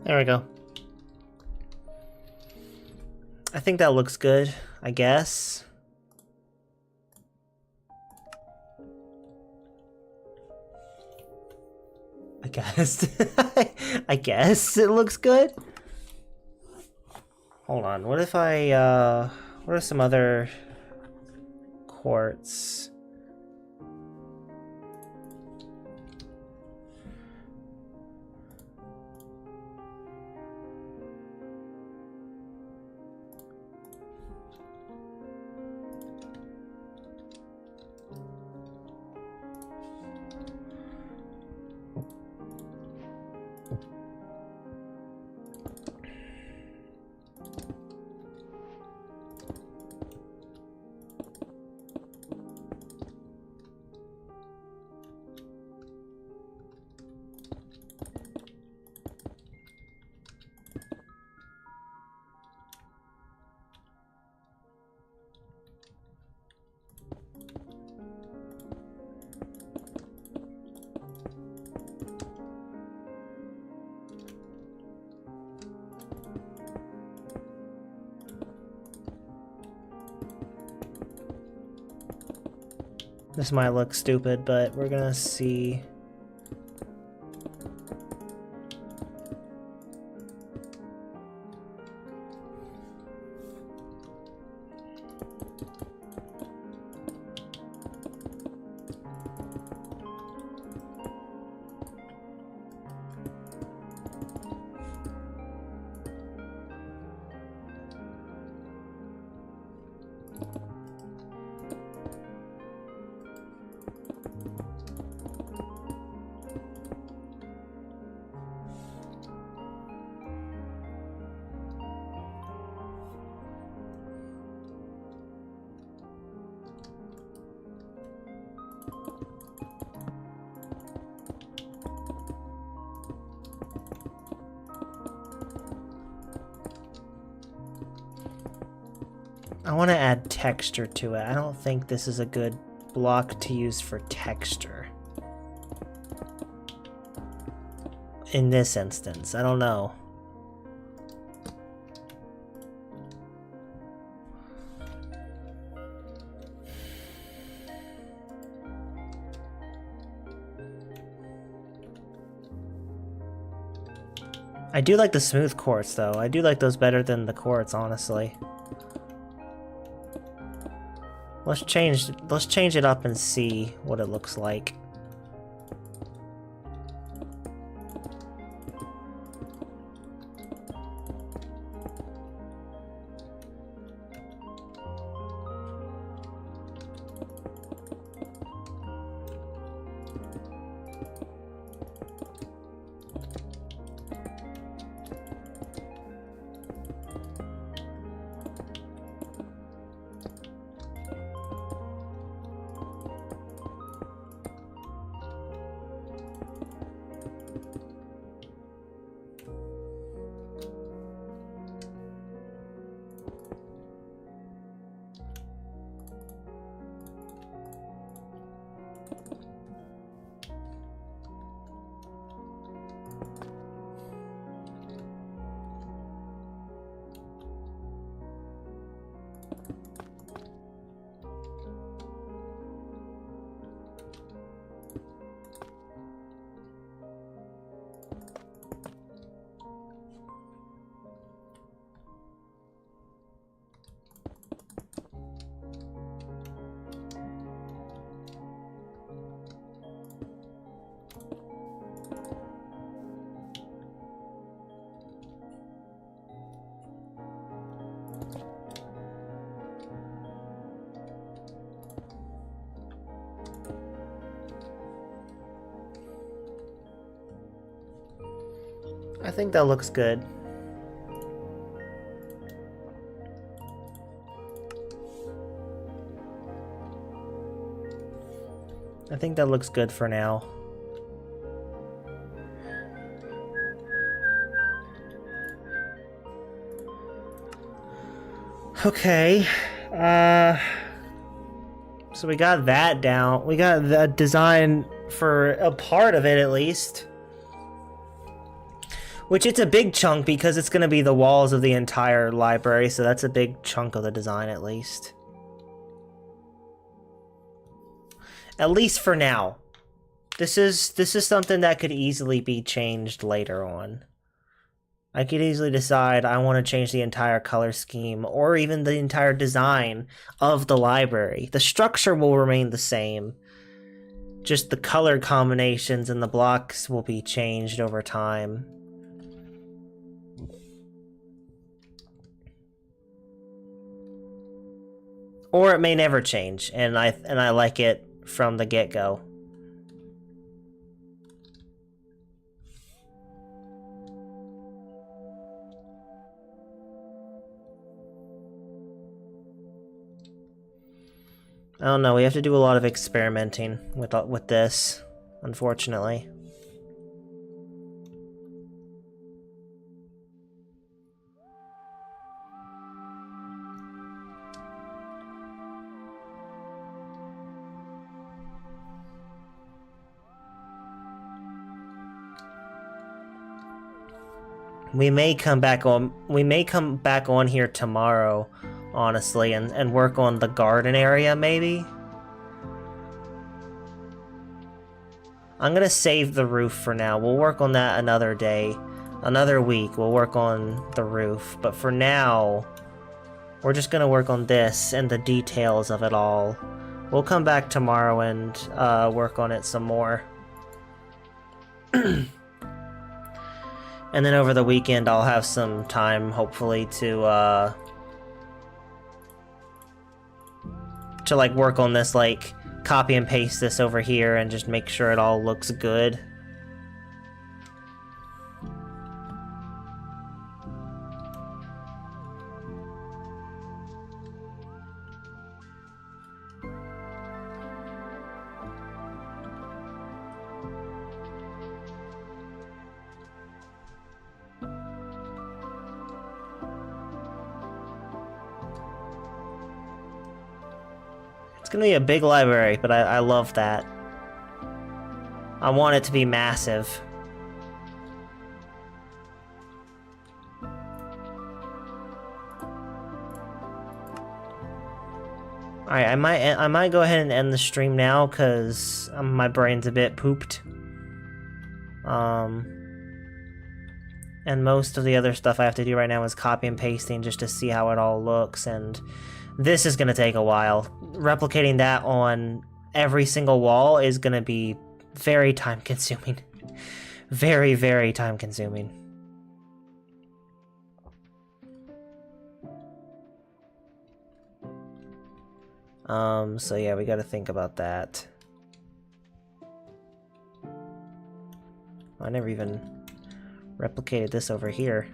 There we go. I think that looks good, I guess. I guess. I guess it looks good. Hold on, what if I, what are some other quartz? This might look stupid, but we're gonna see. I want to add texture to it. I don't think this is a good block to use for texture. In this instance, I don't know. I do like the smooth quartz though. I do like those better than the quartz, honestly. Let's change it up and see what it looks like. I think that looks good. I think that looks good for now. Okay. So we got that down. We got the design for a part of it at least. Which it's a big chunk because it's going to be the walls of the entire library, so that's a big chunk of the design at least. At least for now. This is something that could easily be changed later on. I could easily decide I want to change the entire color scheme or even the entire design of the library. The structure will remain the same. Just the color combinations and the blocks will be changed over time. Or it may never change, and I like it from the get-go. I don't know, we have to do a lot of experimenting with this, unfortunately. We may come back on here tomorrow, honestly, and work on the garden area, maybe? I'm gonna save the roof for now. We'll work on that another day. Another week, we'll work on the roof. But for now, we're just gonna work on this and the details of it all. We'll come back tomorrow and work on it some more. And then over the weekend, I'll have some time, hopefully, to like work on this, like copy and paste this over here and just make sure it all looks good. It's gonna be a big library, but I love that. I want it to be massive. Alright, I might go ahead and end the stream now, because my brain's a bit pooped. And most of the other stuff I have to do right now is copy and pasting just to see how it all looks, and this is going to take a while. Replicating that on every single wall is going to be very time-consuming. Very, very time-consuming. So yeah, we got to think about that. I never even replicated this over here.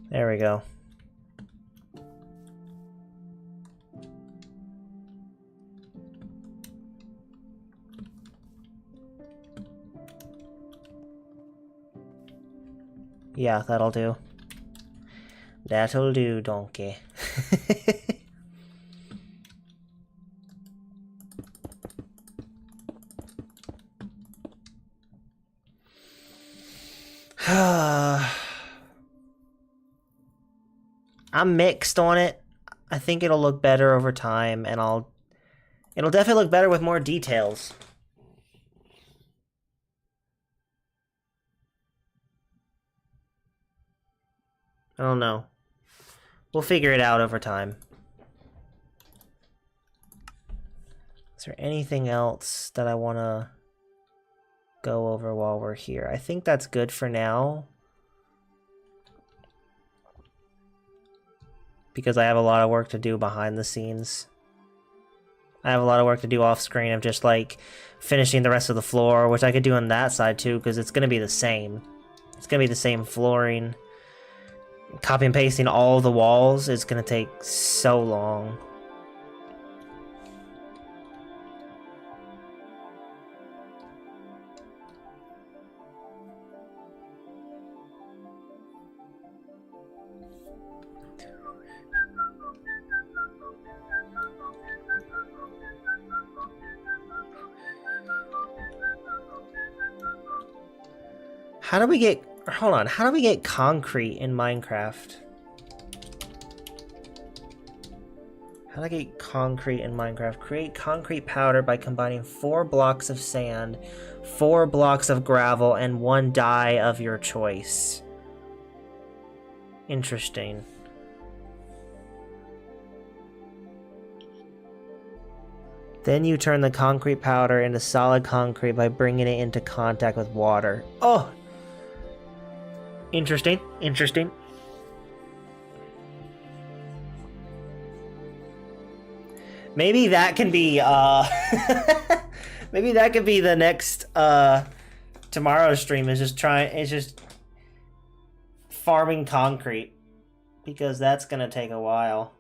There we go. Yeah, that'll do. That'll do, donkey. I'm mixed on it. I think it'll look better over time, and it'll definitely look better with more details. I don't know. We'll figure it out over time. Is there anything else that I want to go over while we're here? I think that's good for now, because I have a lot of work to do behind the scenes. I have a lot of work to do off screen of just like finishing the rest of the floor, which I could do on that side too, because it's going to be the same. It's going to be the same flooring. Copy and pasting all the walls is going to take so long. How do we get... Hold on, how do we get concrete in Minecraft? How do I get concrete in Minecraft? Create concrete powder by combining 4 blocks of sand, 4 blocks of gravel, and 1 dye of your choice. Interesting. Then you turn the concrete powder into solid concrete by bringing it into contact with water. Oh! Interesting, interesting. Maybe that can be, maybe that could be the next, tomorrow's stream is just farming concrete. Because that's gonna take a while.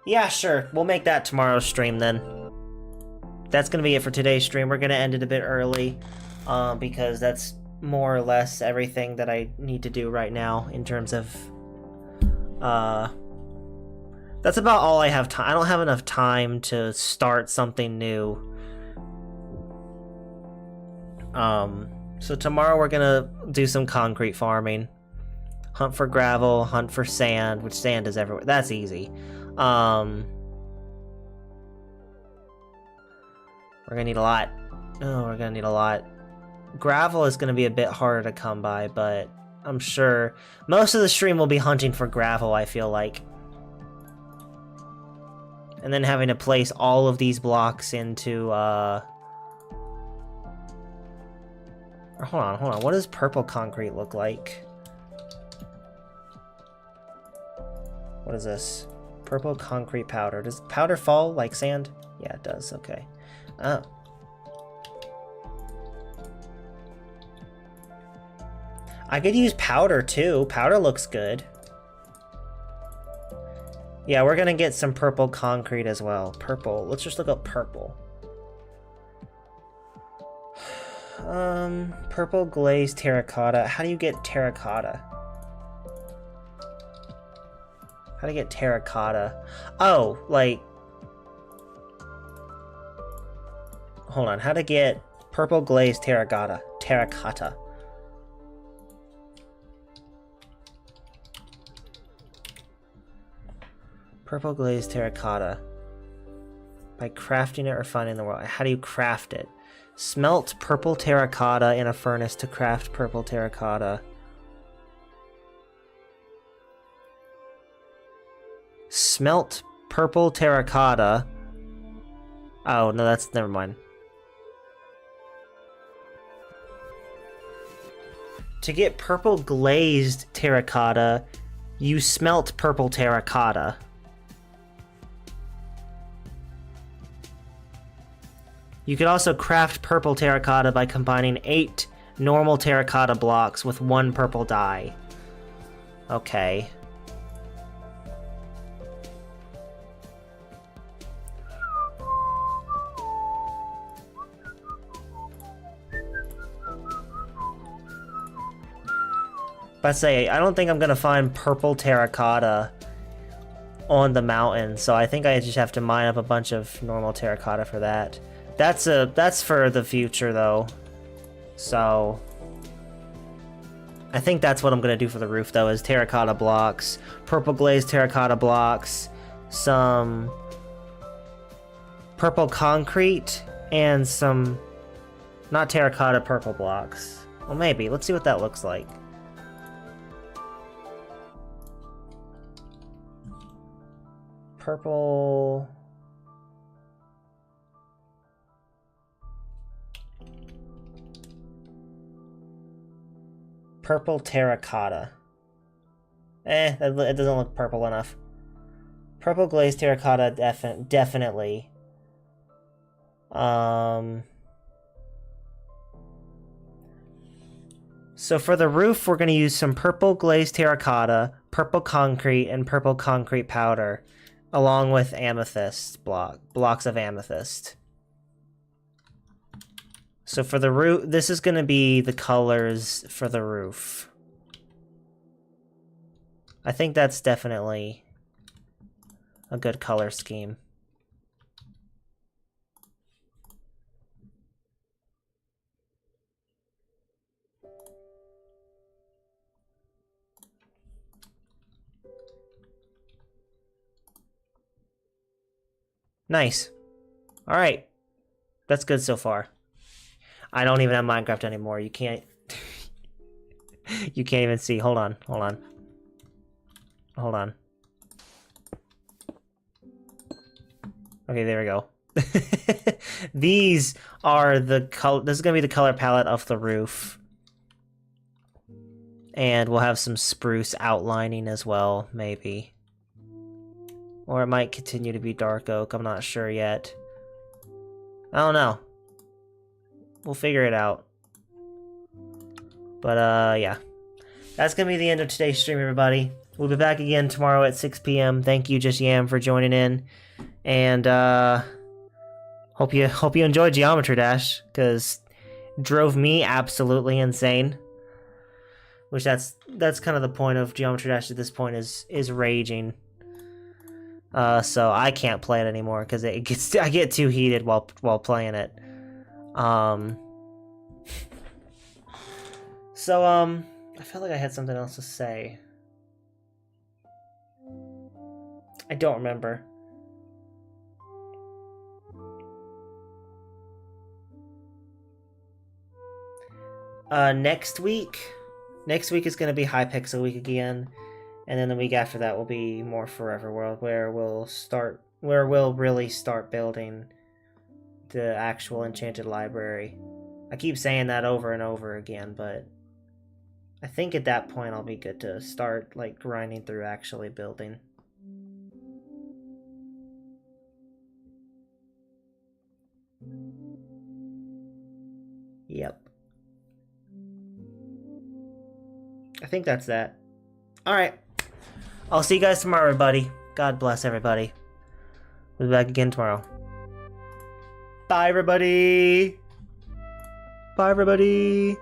Yeah, sure, we'll make that tomorrow's stream then. That's gonna be it for today's stream. We're gonna end it a bit early, because that's more or less everything that I need to do right now in terms of that's about all I have time. I don't have enough time to start something new. So tomorrow we're gonna do some concrete farming. Hunt for gravel, hunt for sand, which sand is everywhere. That's easy. We're gonna need a lot. Oh, we're gonna need a lot. Gravel is going to be a bit harder to come by, but I'm sure most of the stream will be hunting for gravel, I feel like. And then having to place all of these blocks into, Hold on. What does purple concrete look like? What is this? Purple concrete powder. Does powder fall like sand? Yeah, it does. Okay. Oh. I could use powder too. Powder looks good. Yeah, we're gonna get some purple concrete as well. Purple. Let's just look up purple. Purple glazed terracotta. How do you get terracotta? How to get terracotta? Oh, like... Hold on. How to get purple glazed terracotta? Terracotta. Purple glazed terracotta. By crafting it or finding the world. How do you craft it? Smelt purple terracotta in a furnace to craft purple terracotta. Smelt purple terracotta. Oh, no, that's... never mind. To get purple glazed terracotta, you smelt purple terracotta. You could also craft purple terracotta by combining 8 normal terracotta blocks with 1 purple dye. Okay. But say, I don't think I'm gonna find purple terracotta on the mountain, so I think I just have to mine up a bunch of normal terracotta for that. That's for the future though. So I think that's what I'm gonna do for the roof though, is terracotta blocks, purple glazed terracotta blocks, some purple concrete, and some not terracotta purple blocks. Well, maybe. Let's see what that looks like. Purple... Purple terracotta. It doesn't look purple enough. Purple glazed terracotta, definitely. So for the roof, we're going to use some purple glazed terracotta, purple concrete, and purple concrete powder, along with amethyst blocks of amethyst. So for the roof, this is going to be the colors for the roof. I think that's definitely a good color scheme. Nice. All right. That's good so far. I don't even have Minecraft anymore. You can't... you can't even see. Hold on. Hold on. Hold on. Okay, there we go. These are the color... This is going to be the color palette of the roof. And we'll have some spruce outlining as well, maybe. Or it might continue to be dark oak. I'm not sure yet. I don't know. We'll figure it out. But, yeah. That's gonna be the end of today's stream, everybody. We'll be back again tomorrow at 6 p.m. Thank you, Just Yam, for joining in. And, hope you enjoyed Geometry Dash, because drove me absolutely insane. Which that's kind of the point of Geometry Dash at this point, is raging. So I can't play it anymore, because I get too heated while playing it. So, I felt like I had something else to say. I don't remember. Next week is going to be Hypixel week again, and then the week after that will be more Forever World, where we'll really start building the actual Enchanted Library. I keep saying that over and over again, but I think at that point I'll be good to start, like, grinding through actually building. Yep. I think that's that. Alright. I'll see you guys tomorrow, everybody. God bless everybody. We'll be back again tomorrow. Bye, everybody. Bye, everybody.